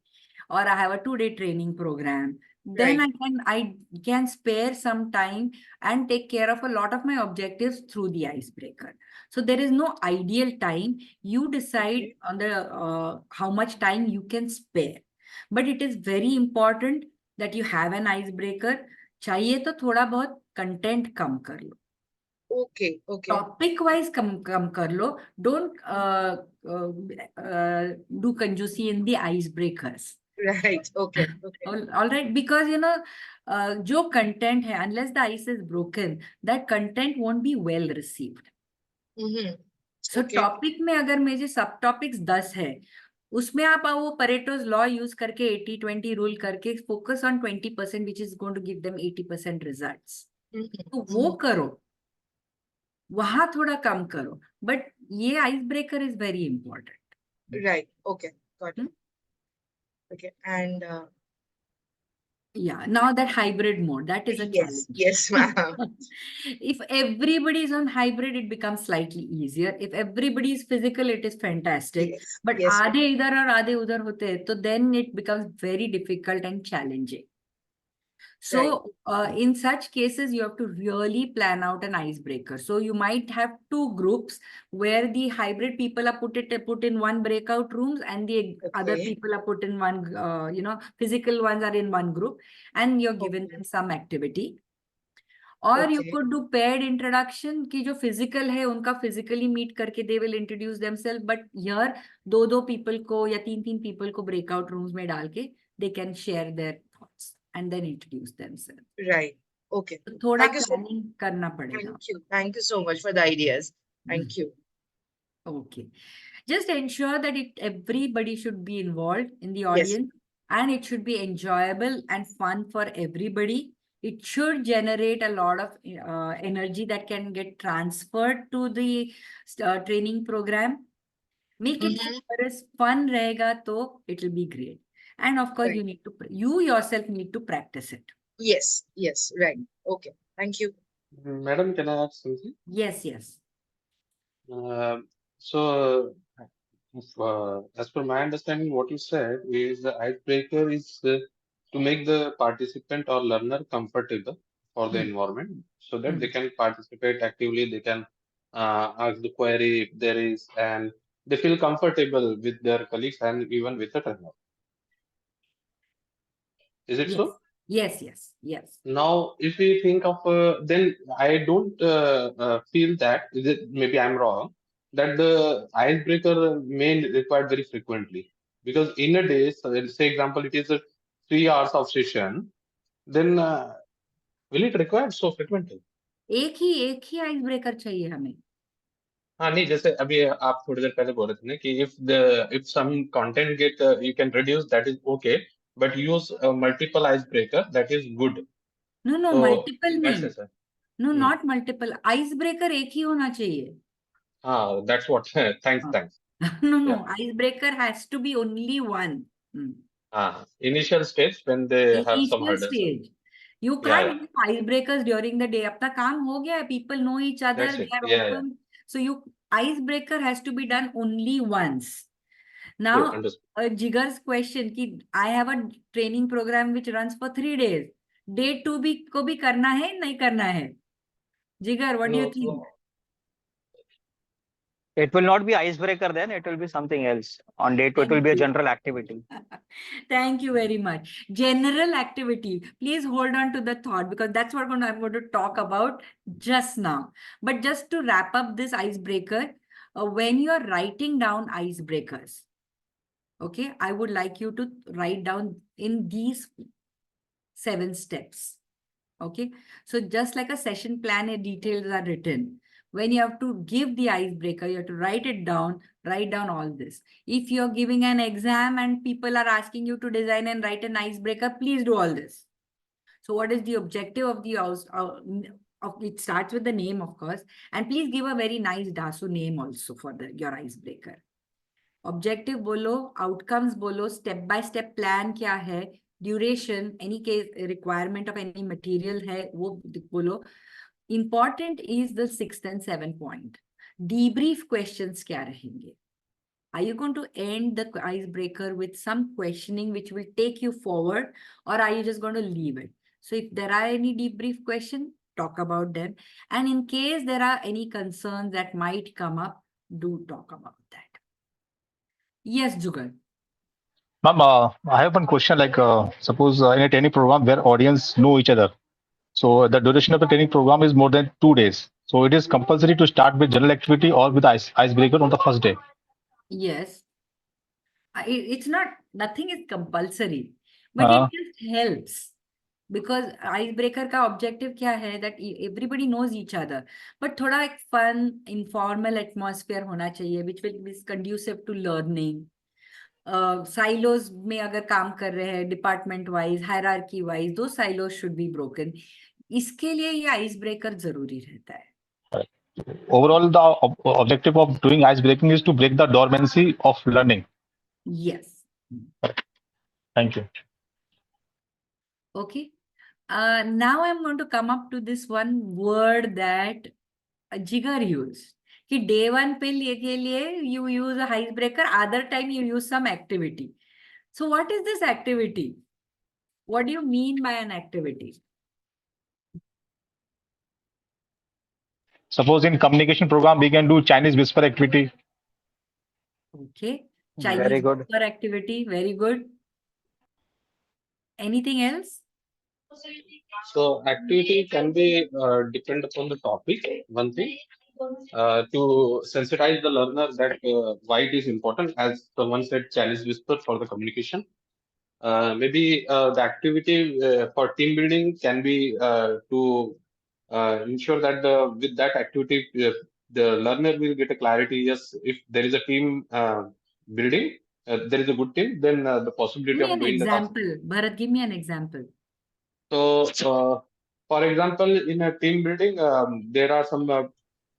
or I have a 2-day training program. Then I can spare some time and take care of a lot of my objectives through the icebreaker. So there is no ideal time. You decide on the how much time you can spare. But it is very important that you have an icebreaker. चाहिए तो थोड़ा बहुत content कम कर लो. Okay. Topic wise come kar lo. Don't do conjugacy in the icebreakers. Right. Okay. All right, because jo content hai, unless the ice is broken, that content won't be well received. So topic में अगर मेरे सब topics 10 है, उसमें आप वो Pareto's law use करके 80-20 rule करके focus on 20%, which is going to give them 80% results. तो वो करो, वहां थोड़ा कम करो, but ये icebreaker is very important. Right. Okay. Got it. Okay. And yeah, now that hybrid mode, that is a challenge. Yes, ma'am. If everybody is on hybrid, it becomes slightly easier. If everybody is physical, it is fantastic. But आधे इधर और आधे उधर होते हैं, तो then it becomes very difficult and challenging. So in such cases, you have to really plan out an icebreaker. So you might have 2 groups where the hybrid people are put in one breakout rooms, and the other people are put in one, physical ones are in one group, and you're given them some activity. Or you could do paired introduction कि जो physical है उनका physically meet करके they will introduce themselves, but here 2 people को या 3 people को breakout rooms में डाल के they can share their thoughts and then introduce themselves. Right. Okay. तो थोड़ा planning करना पड़ेगा. Thank you so much for the ideas. Thank you. Okay. Just ensure that everybody should be involved in the Yes. audience, and it should be enjoyable and fun for everybody. It should generate a lot of energy that can get transferred to the training program. Make it fun रहेगा तो it will be great. And of course, Right. you yourself need to practice it. Yes, yes, right. Okay, thank you. Madam, can I ask something? Yes, yes. So, as per my understanding, what you said is the icebreaker is to make the participant or learner comfortable for the environment so that they can participate actively, they can ask the query if there is, and they feel comfortable with their colleagues and even with the trainer. Is it Yes. so? Yes, yes, yes. Now, if we think of, then I don't feel that, maybe I'm wrong, that the icebreaker may required very frequently. Because in a day, so say example, it is a 3 hours of session, then will it require so frequently? एक ही ice breaker चाहिए हमें. हाँ नहीं, जैसे अभी आप थोड़ी देर पहले बोल रहे थे ना कि if some content get you can reduce, that is okay, but use multiple icebreaker, that is good. No, So, multiple in that नहीं. sense, No, not multiple. Ice breaker एक ही होना चाहिए. that's what. Thanks. No, Yeah. ice breaker has to be only one. Initial stage when they have some Initial hurdles. stage. You Yeah, can't do icebreakers during the day. अपना काम हो गया है. People know each other. That's it. They are Yeah, open. So icebreaker has to be done only once. Good, Now, understood. Jigar's question कि I have a training program which runs for 3 days. Day 2 को भी करना है, नहीं करना है? Jigar, what do you think? It will not be icebreaker then, it will be something else. On day 2, it will be a general activity. Thank you very much. General activity. Please hold on to the thought because that's what I'm going to talk about just now. But just to wrap up this icebreaker, when you're writing down icebreakers, okay, I would like you to write down in these 7 steps. Okay, so just like a session plan, details are written. When you have to give the icebreaker, you have to write it down, write down all this. If you're giving an exam and people are asking you to design and write an icebreaker, please do all this. So what is the objective of the it starts with the name, of course, and please give a very nice DASU name also for your icebreaker. Objective bolo, outcomes bolo, step-by-step plan kya hai, duration, any case requirement of any material hai, wo bolo. Important is the 6th and 7th point. Debrief questions kya rahenge? Are you going to end the icebreaker with some questioning which will take you forward, or are you just going to leave it? So if there are any debrief questions, talk about them. And in case there are any concerns that might come up, do talk about that. Yes, Jugal. Ma'am, I have one question. Like, suppose in a training program where audience know each other, so the duration of the training program is more than 2 days. So it is compulsory to start with general activity or with icebreaker on the first day. Yes. It's not, nothing is compulsory, but it just helps. Because icebreaker का objective क्या है that everybody knows each other, but थोड़ा एक fun, informal atmosphere होना चाहिए, which will be conducive to learning. Silos में अगर काम कर रहे हैं department wise, hierarchy wise, those silos should be broken. इसके लिए ये icebreaker जरूरी रहता है. Overall, the objective of doing ice breaking is to break the dormancy of learning. Yes. Thank you. Okay. Now I'm going to come up to this one word that Jigar used. कि day 1 पे लिए you use a icebreaker, other time you use some activity. So what is this activity? What do you mean by an activity? Suppose in communication program, we can do Chinese whisper activity. Okay. Very Chinese good. whisper activity. Very good. Anything else? So activity can be depend upon the topic. One thing to sensitize the learner that why it is important, as someone said, Chinese whisper for the communication. Maybe the activity for team building can be to ensure that with that activity the learner will get a clarity. Yes, if there is a team building, there is a good team, then the Give possibility me of an doing the task. example. Bharat, give me an example. So, for example, in a team building, there are some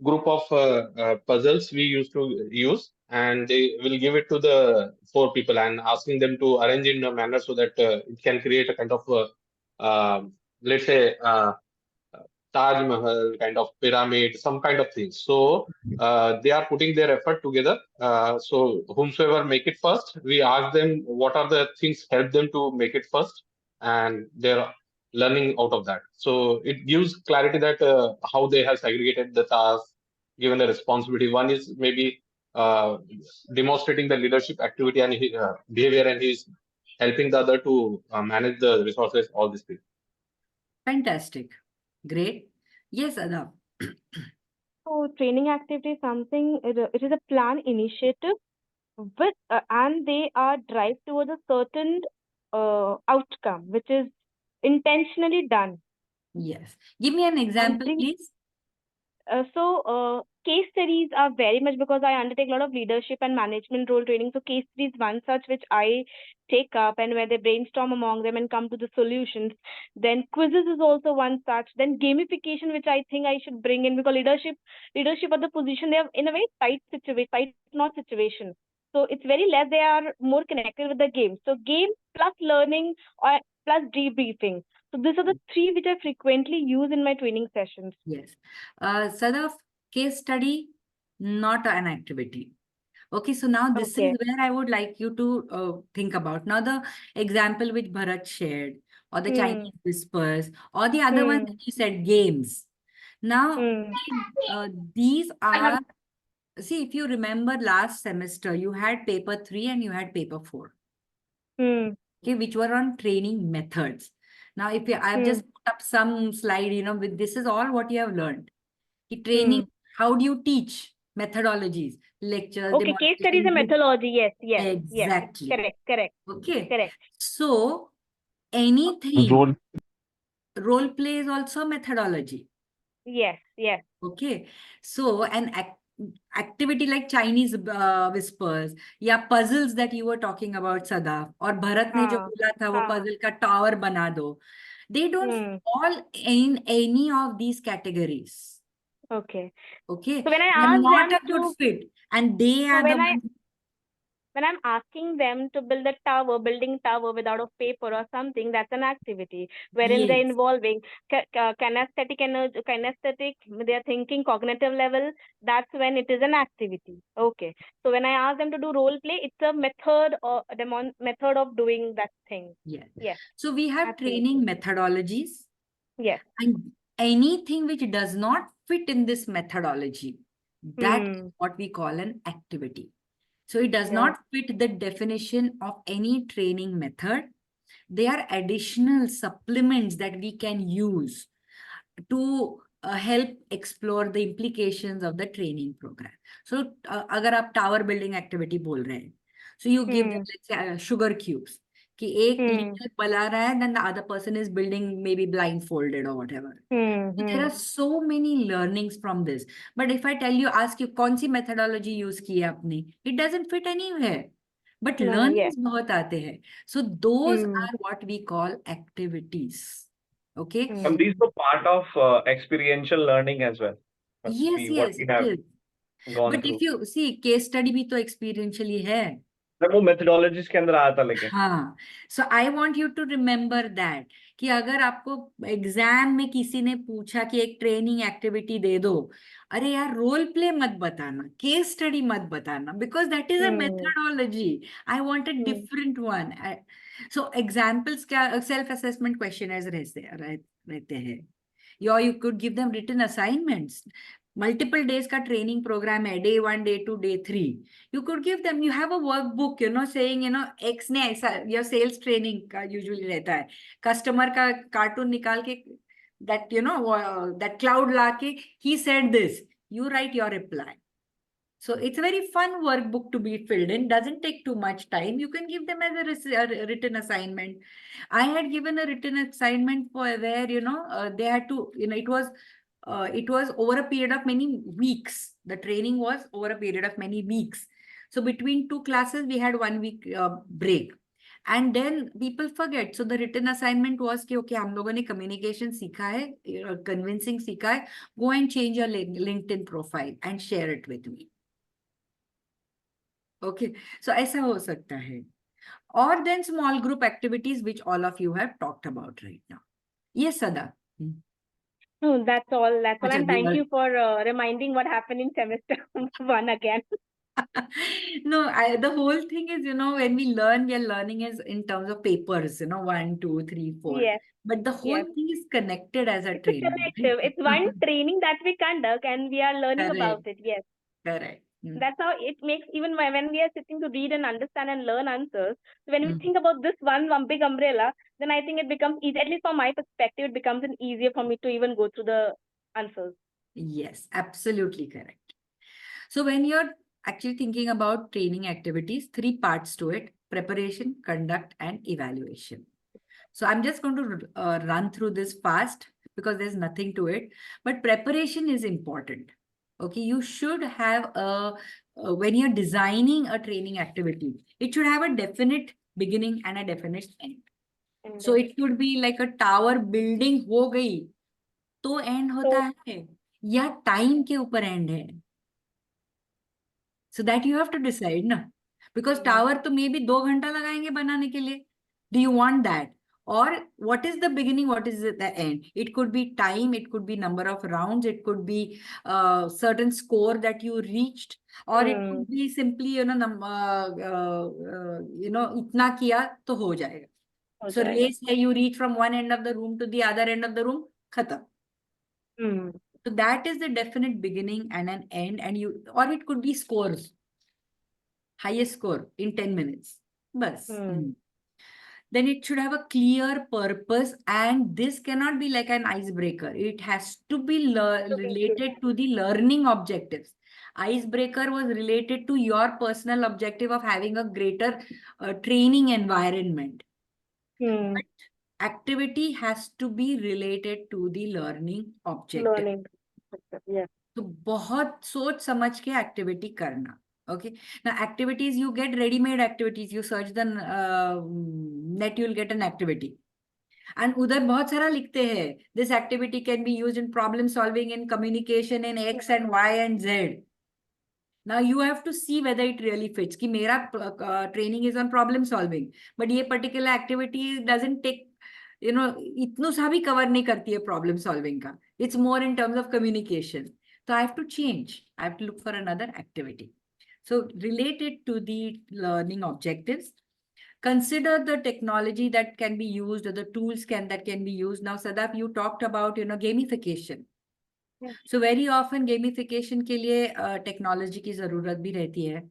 group of puzzles we used to use, and they will give it to the four people and asking them to arrange in a manner so that it can create a kind of, let's say, Taj Mahal kind of pyramid, some kind of thing. So they are putting their effort together. So whomsoever make it first, we ask them what are the things help them to make it first, and they're learning out of that. So it gives clarity that how they have segregated the task, given the responsibility. One is maybe demonstrating the leadership activity and behavior, and he's helping the other to manage the resources, all these things. Fantastic. Great. Yes, Adab. So training activity is something, it is a plan initiative with, and they are drive towards a certain outcome, which is intentionally done. Yes. Give me an example, please. Case studies are very much, because I undertake a lot of leadership and management role training. So case studies, one such which I take up, and where they brainstorm among them and come to the solutions. Then quizzes is also one such. Then gamification, which I think I should bring in, because leadership at the position, they are in a very tight situation, tight not situation. So it's very less, they are more connected with the game. So game plus learning or plus debriefing. So these are the three which I frequently use in my training sessions. Yes. Sadaf, case study, not an activity. Okay, so now this is where I would like you to think about. Now, the example which Bharat shared, or the Chinese whispers, or the other one that you said, games. Now, these are, see, if you remember last semester, you had paper 3 and you had paper 4. Okay, which were on training methods. Now, if you, I've just put up some slide, with this is all what you have learned. The training, how do you teach methodologies, lectures, Okay, case study is a methodology. Yes, yes, exactly. Yes. Correct. Okay. Correct. So anything, role play is also methodology. Yes. Okay. So an activity like Chinese whispers, yeah, puzzles that you were talking about, Sadaf, or Bharat ne jo bola tha, wo puzzle ka tower bana do. They don't fall in any of these categories. Okay. Okay. So when I They're ask not them a good fit, and they so are the ones. when I'm asking them to build a tower, building tower without a paper or something, that's an activity wherein they're involving kinesthetic, they're thinking cognitive level. That's when it is an activity. Okay. So when I ask them to do role play, it's a method or method of doing that thing. Yes. So we have training methodologies. Yes. And anything which does not fit in this methodology, that is what we call an activity. So it does not fit the definition of any training method. They are additional supplements that we can use to help explore the implications of the training program. So agar aap tower building activity bol rahe hain, so you give them, let's say, sugar cubes. कि एक leader बना रहा है, then the other person is building maybe blindfolded or whatever. So there are so many learnings from this. But if I tell you, ask you, कौन सी methodology use की है आपने, it doesn't fit anywhere. But learnings बहुत आते हैं. So those are what we call activities. Okay. And these were part of experiential learning as well. Yes, What we have gone but through. if you see, case study भी तो experientially है. वो methodologies के अंदर आया था लेकिन. हाँ. So I want you to remember that कि अगर आपको एग्जाम में किसी ने पूछा कि एक ट्रेनिंग एक्टिविटी दे दो, अरे यार रोल प्ले मत बताना, केस स्टडी मत बताना, because that is a methodology. I want a different one. So examples क्या, सेल्फ असेसमेंट क्वेश्चनर्स रहते हैं, or you could give them written assignments. Multiple days का training program है, day 1, day 2, day 3. You could give them, you have a workbook, saying, X ने ऐसा, your sales training का usually रहता है, customer का cartoon निकाल के, that, that cloud ला के, he said this, you write your reply. So it's a very fun workbook to be filled in, doesn't take too much time. You can give them as a written assignment. I had given a written assignment for where, they had to, it was it was over a period of many weeks. The training was over a period of many weeks. So between two classes, we had 1 week break. And then people forget. So the written assignment was कि okay, हम लोगों ने communication सीखा है, convincing सीखा है. Go and change your LinkedIn profile and share it with me. Okay, so ऐसा हो सकता है. Or then small group activities, which all of you have talked about right now. Yes, Sada. No, that's all. That's all. Acha, And thank good. you for reminding what happened in semester 1 again. No, the whole thing is, when we learn, we are learning is in terms of papers, 1, 2, 3, 4. Yes. But the whole Yes. thing is connected as a It's a training. collective. It's one training that we conduct and we are learning about it. Yes. Correct. That's how it makes, even when we are sitting to read and understand and learn answers. So when we Mm. think about this one big umbrella, then I think it becomes easy, at least from my perspective, it becomes easier for me to even go through the answers. Yes, absolutely correct. So when you're actually thinking about training activities, 3 parts to it: preparation, conduct, and evaluation. So I'm just going to run through this fast because there's nothing to it. But preparation is important. Okay, you should have when you're designing a training activity, it should have a definite beginning and a definite end. So it should be like a tower building हो गई तो end होता है या time के ऊपर end है. So that you have to decide ना, because tower तो maybe 2 घंटा लगाएंगे बनाने के लिए. Do you want that? Or what is the beginning? What is the end? It could be time. It could be number of rounds. It could be certain score that you reached, or it could be simply इतना किया तो हो जाएगा. So race है, you reach from one end of the room to the other end of the room, खत्म. So that is the definite beginning and an end, or it could be scores. Highest score in 10 minutes. Bas. Then it should have a clear purpose, and this cannot be like an icebreaker. It has to be related to the learning objectives. Icebreaker was related to your personal objective of having a greater training environment. But activity has to be related to the learning objective. Learning. Yes. तो बहुत सोच समझ के activity करना. Okay. Now, activities, you get ready-made activities. You search the net, you'll get an activity. And उधर बहुत सारा लिखते हैं. This activity can be used in problem solving, in communication, in X and Y and Z. Now you have to see whether it really fits. कि मेरा training is on problem solving, but ये particular activity doesn't take, इतनो सा भी cover नहीं करती है problem solving का. It's more in terms of communication. So I have to change. I have to look for another activity. So related to the learning objectives, consider the technology that can be used, or the tools that can be used. Now, Sadaf, you talked about, gamification. Yeah. So very often gamification के लिए technology की जरूरत भी रहती है.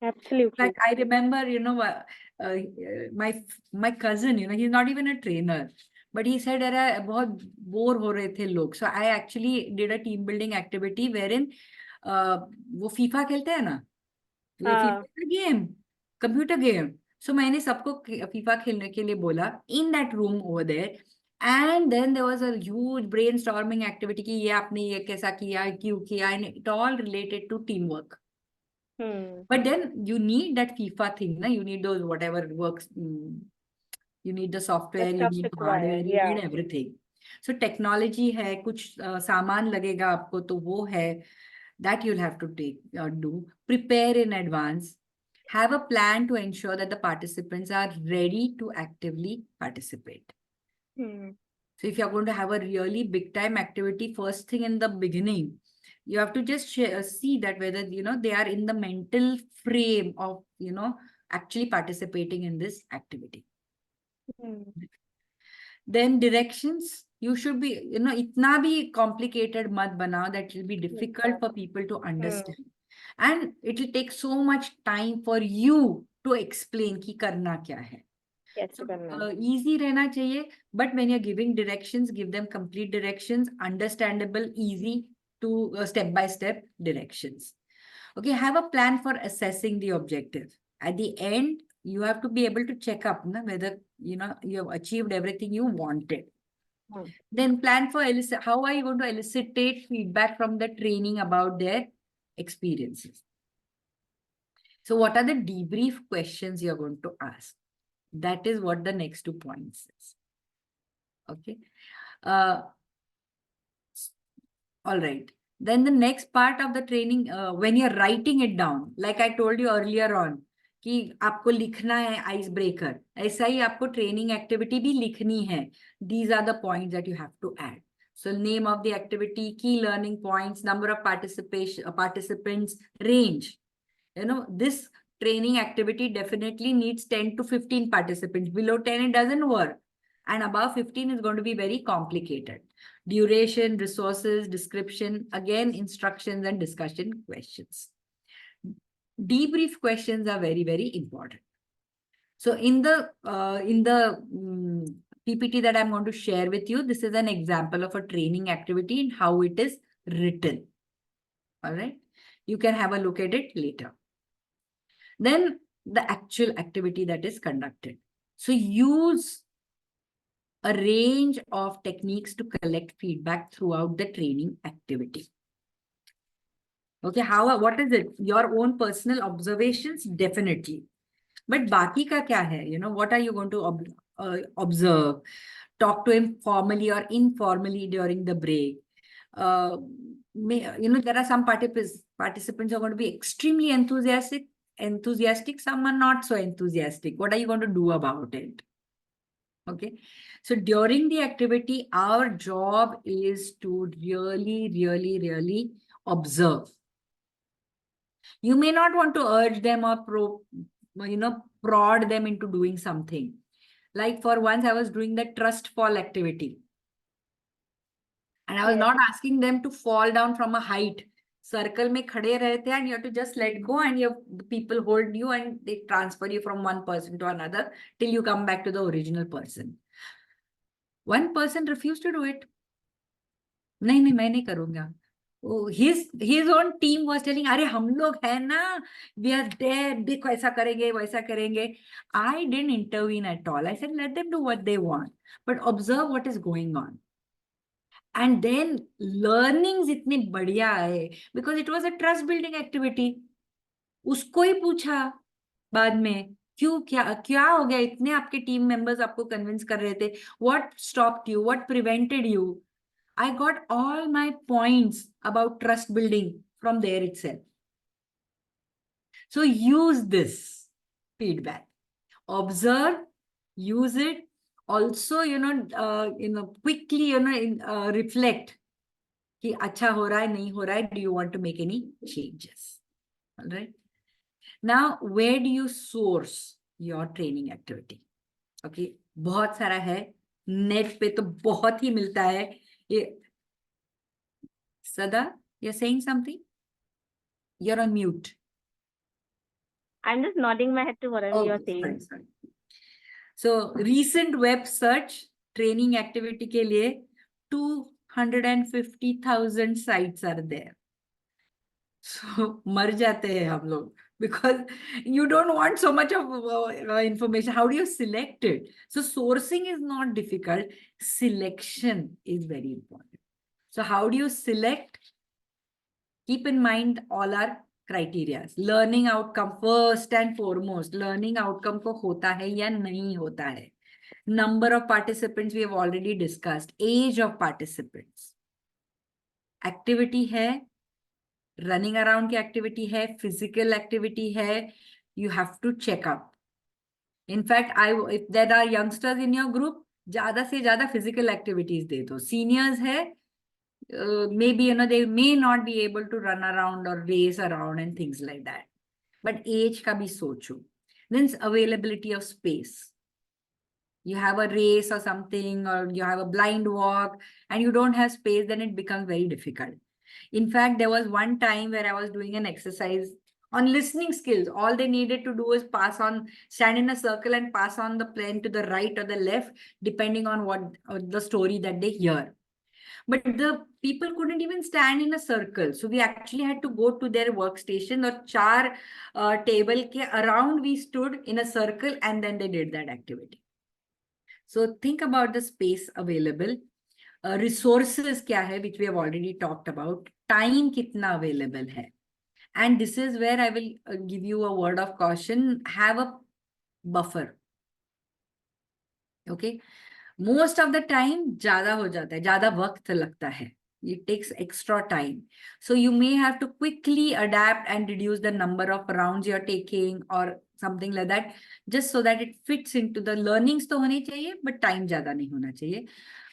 Absolutely. Like I remember, my cousin, he's not even a trainer, but he said, "अरे बहुत bore हो रहे थे लोग." So I actually did a team building activity wherein वो FIFA खेलते हैं ना, FIFA game, computer game. So मैंने सबको FIFA खेलने के लिए बोला in that room over there. And then there was a huge brainstorming activity कि ये आपने ये कैसा किया, क्यों किया, and it all related to teamwork. But then you need that FIFA thing, na? You need those whatever works. You need the software, you need the hardware, you need everything. So technology है, कुछ सामान लगेगा आपको तो वो है. That you'll have to do. Prepare in advance. Have a plan to ensure that the participants are ready to actively participate. So if you're going to have a really big time activity first thing in the beginning, you have to just see that whether, they are in the mental frame of, actually participating in this activity. Then directions, you should be, itna bhi complicated mat banao that it will be difficult for people to understand. And it will take so much time for you to explain ki karna kya hai. So, easy रहना चाहिए, but when you're giving directions, give them complete directions, understandable, easy to step-by-step directions. Okay, have a plan for assessing the objective. At the end, you have to be able to check up whether you have achieved everything you wanted. Then plan for how are you going to elicit feedback from the training about their experiences? So what are the debrief questions you're going to ask? That is what the next 2 points is. Okay. All right. Then the next part of the training, when you're writing it down, like I told you earlier on, कि आपको लिखना है ice breaker, ऐसा ही आपको training activity भी लिखनी है. These are the points that you have to add. So name of the activity, key learning points, number of participants, range. You know, this training activity definitely needs 10 to 15 participants. Below 10, it doesn't work. And above 15 is going to be very complicated. Duration, resources, description, again, instructions and discussion questions. Debrief questions are very, very important. So in the PPT that I'm going to share with you, this is an example of a training activity and how it is written. All right. You can have a look at it later. Then the actual activity that is conducted. So use a range of techniques to collect feedback throughout the training activity. Okay, what is it? Your own personal observations, definitely. But baki ka kya hai? You know, what are you going to observe? Talk to him formally or informally during the break. You know, there are some participants who are going to be extremely enthusiastic, some are not so enthusiastic. What are you going to do about it? Okay, so during the activity, our job is to really observe. You may not want to urge them or prod them into doing something. Like for once, I was doing the trust fall activity. And I was not asking them to fall down from a height. Circle mein khade rahe the, and you have to just let go, and the people hold you and they transfer you from one person to another till you come back to the original person. One person refused to do it. नहीं, मैं नहीं करूँगा. His own team was telling, अरे हम लोग है ना, we are there, देखो ऐसा करेंगे, वैसा करेंगे. I didn't intervene at all. I said, let them do what they want, but observe what is going on. And then learnings इतनी बढ़िया है, because it was a trust building activity. उसको ही पूछा बाद में, क्यों क्या हो गया, इतने आपके टीम मेंबर्स आपको कन्विंस कर रहे थे, what stopped you, what prevented you? I got all my points about trust building from there itself. So use this feedback, observe, use it. Also, quickly, reflect. कि अच्छा हो रहा है, नहीं हो रहा है, do you want to make any changes? All right. Now, where do you source your training activity? Okay, बहुत सारा है, नेट पे तो बहुत ही मिलता है. Sada, you're saying something? You're on mute. I'm just nodding my head to whatever you're saying. Sorry. So recent web search training activity ke liye 250,000 sites are there. So mar jate hai hum log, because you don't want so much of information. How do you select it? So sourcing is not difficult. Selection is very important. So how do you select? Keep in mind all our criteria. Learning outcome first and foremost. Learning outcome ko hota hai ya nahi hota hai. Number of participants we have already discussed. Age of participants. Activity hai. Running around ki activity hai. Physical activity hai. You have to check up. In fact, if there are youngsters in your group, ज़्यादा से ज़्यादा physical activities दे दो. Seniors है, maybe they may not be able to run around or race around and things like that. But age का भी सोचो. Then availability of space. You have a race or something, or you have a blind walk and you don't have space, then it becomes very difficult. In fact, there was one time where I was doing an exercise on listening skills. All they needed to do is stand in a circle and pass on the pen to the right or the left, depending on what the story that they hear. But the people couldn't even stand in a circle. So we actually had to go to their workstation or char table ke around we stood in a circle, and then they did that activity. So think about the space available. resources क्या है, which we have already talked about, time कितना available है. And this is where I will give you a word of caution, have a buffer. Okay. Most of the time ज़्यादा हो जाता है, ज़्यादा वक्त लगता है. It takes extra time. So you may have to quickly adapt and reduce the number of rounds you're taking or something like that, just so that it fits into the learnings तो होने चाहिए, but time ज़्यादा नहीं होना चाहिए.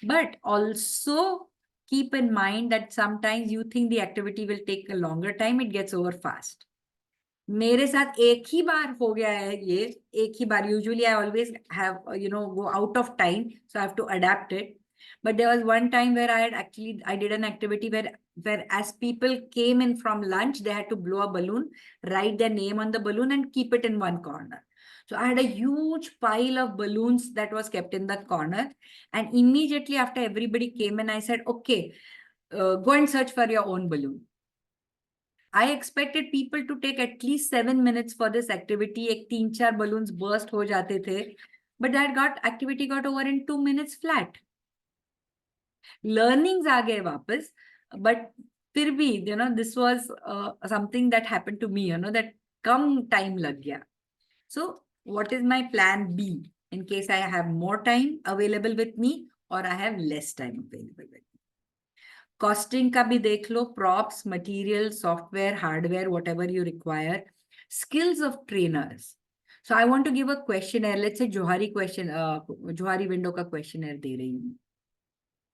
But also keep in mind that sometimes you think the activity will take a longer time, it gets over fast. मेरे साथ एक ही बार हो गया है ये, एक ही बार. Usually I always have, go out of time, so I have to adapt it. But there was one time where I did an activity where as people came in from lunch, they had to blow a balloon, write their name on the balloon and keep it in one corner. So I had a huge pile of balloons that was kept in the corner. And immediately after everybody came in, I said, okay, go and search for your own balloon. I expected people to take at least 7 minutes for this activity. एक 3-4 balloons burst हो जाते थे, but that activity got over in 2 minutes flat. Learnings आ गए वापस, but फिर भी, this was something that happened to me, that come time लग गया. So what is my plan B in case I have more time available with me or I have less time available with me? Costing का भी देख लो, props, material, software, hardware, whatever you require. Skills of trainers. So I want to give a questionnaire. Let's say Johari window का questionnaire दे रही हूँ.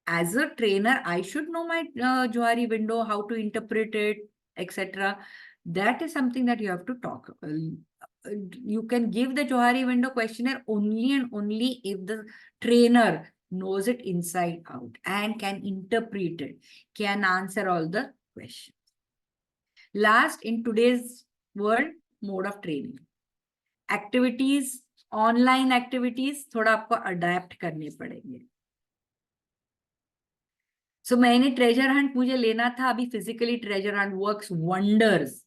As a trainer, I should know my Johari window, how to interpret it, etc. That is something that you have to talk. You can give the Johari window questionnaire only and only if the trainer knows it inside out and can interpret it, can answer all the questions. Last, in today's world, mode of training. Activities, online activities, थोड़ा आपको adapt करने पड़ेंगे. So मैंने treasure hunt मुझे लेना था, अभी physically treasure hunt works wonders.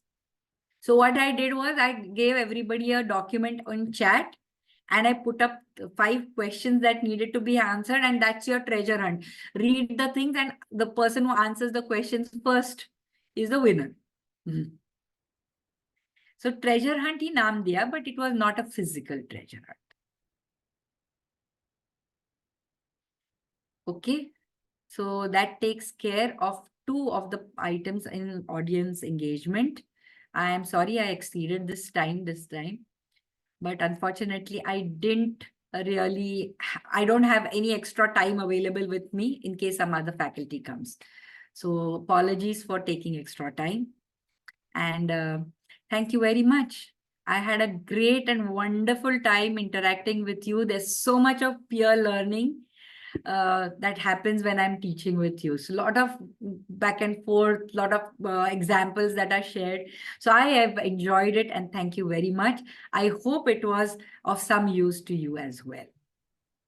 So what I did was I gave everybody a document on chat and I put up 5 questions that needed to be answered, and that's your treasure hunt. Read the things and the person who answers the questions first is the winner. So treasure hunt ही नाम दिया, but it was not a physical treasure hunt. Okay. So that takes care of 2 of the items in audience engagement. I am sorry I exceeded this time, but unfortunately I don't have any extra time available with me in case some other faculty comes. So apologies for taking extra time. And thank you very much. I had a great and wonderful time interacting with you. There's so much of peer learning that happens when I'm teaching with you. So a lot of back and forth, a lot of examples that are shared. So I have enjoyed it and thank you very much. I hope it was of some use to you as well.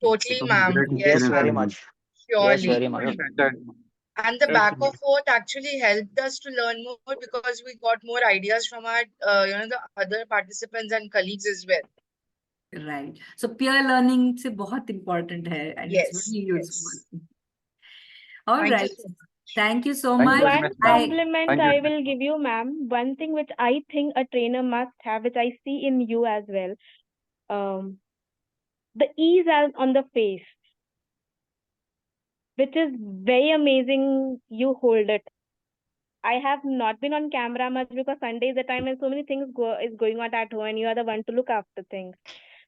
Totally, ma'am. Yes, very much. Yes, Surely. very much. And the back and forth actually helped us to learn more because we got more ideas from our, the other participants and colleagues as well. Right. So peer learning is बहुत important है, and it's Yes, very useful. yes. All Thank you right. so much. Thank you so Thank you much. very One much, ma'am. compliment Thank you. I will give you, ma'am. One thing which I think a trainer must have, which I see in you as well, the ease on the face, which is very amazing. You hold it. I have not been on camera much because Sunday is the time when so many things is going on at home, and you are the one to look after things.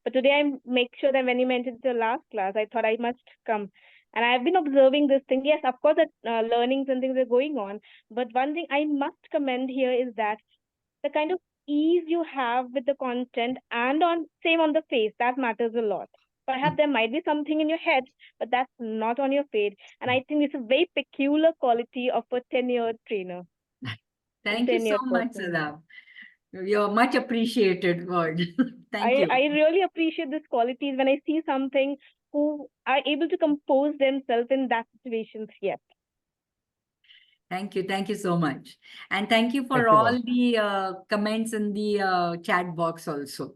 But today I make sure that when you mentioned the last class, I thought I must come. And I have been observing this thing. Yes, of course, that learnings and things are going on. But one thing I must commend here is that the kind of ease you have with the content and on the face, that matters a lot. Perhaps there might be something in your head, but that's not on your face. And I think it's a very peculiar quality of a tenured trainer. Thank you so much, Sadaf. You're much appreciated word. Thank you. I really appreciate these qualities when I see something who are able to compose themselves in that situations. Yes. Thank you. Thank you so much. And thank you for Thank you, all ma'am. the comments in the chat box also.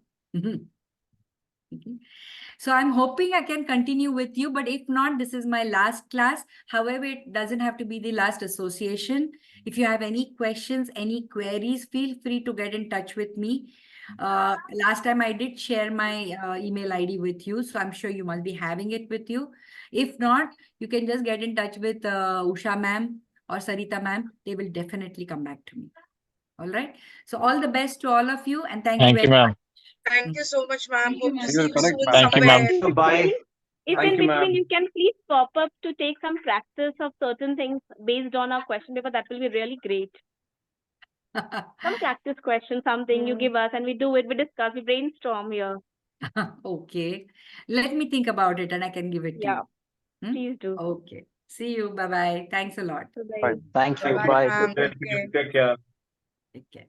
So I'm hoping I can continue with you, but if not, this is my last class. However, it doesn't have to be the last association. If you have any questions, any queries, feel free to get in touch with me. Last time I did share my email ID with you, so I'm sure you must be having it with you. If not, you can just get in touch with Usha ma'am or Sarita ma'am. They will definitely come back to me. All right. So all the best to all of you, and thank you Thank very you, ma'am. much. Thank you so much, ma'am. Thank you, Hope to ma'am. see You you will connect, soon ma'am. Thank you, ma'am. somewhere. Bye. If Thank in you, between ma'am. you can please pop up to take some practice of certain things based on our question paper, that will be really great. Some practice question, something you give us and we do it, we discuss, we brainstorm here. Okay. Let me think about it and I can give it to Yeah, you. Hmm? please do. Okay. See you. Bye-bye. Thanks a lot. Bye-bye. Fine. Thank you. Bye-bye. Bye. Ma'am. Take care. Take care.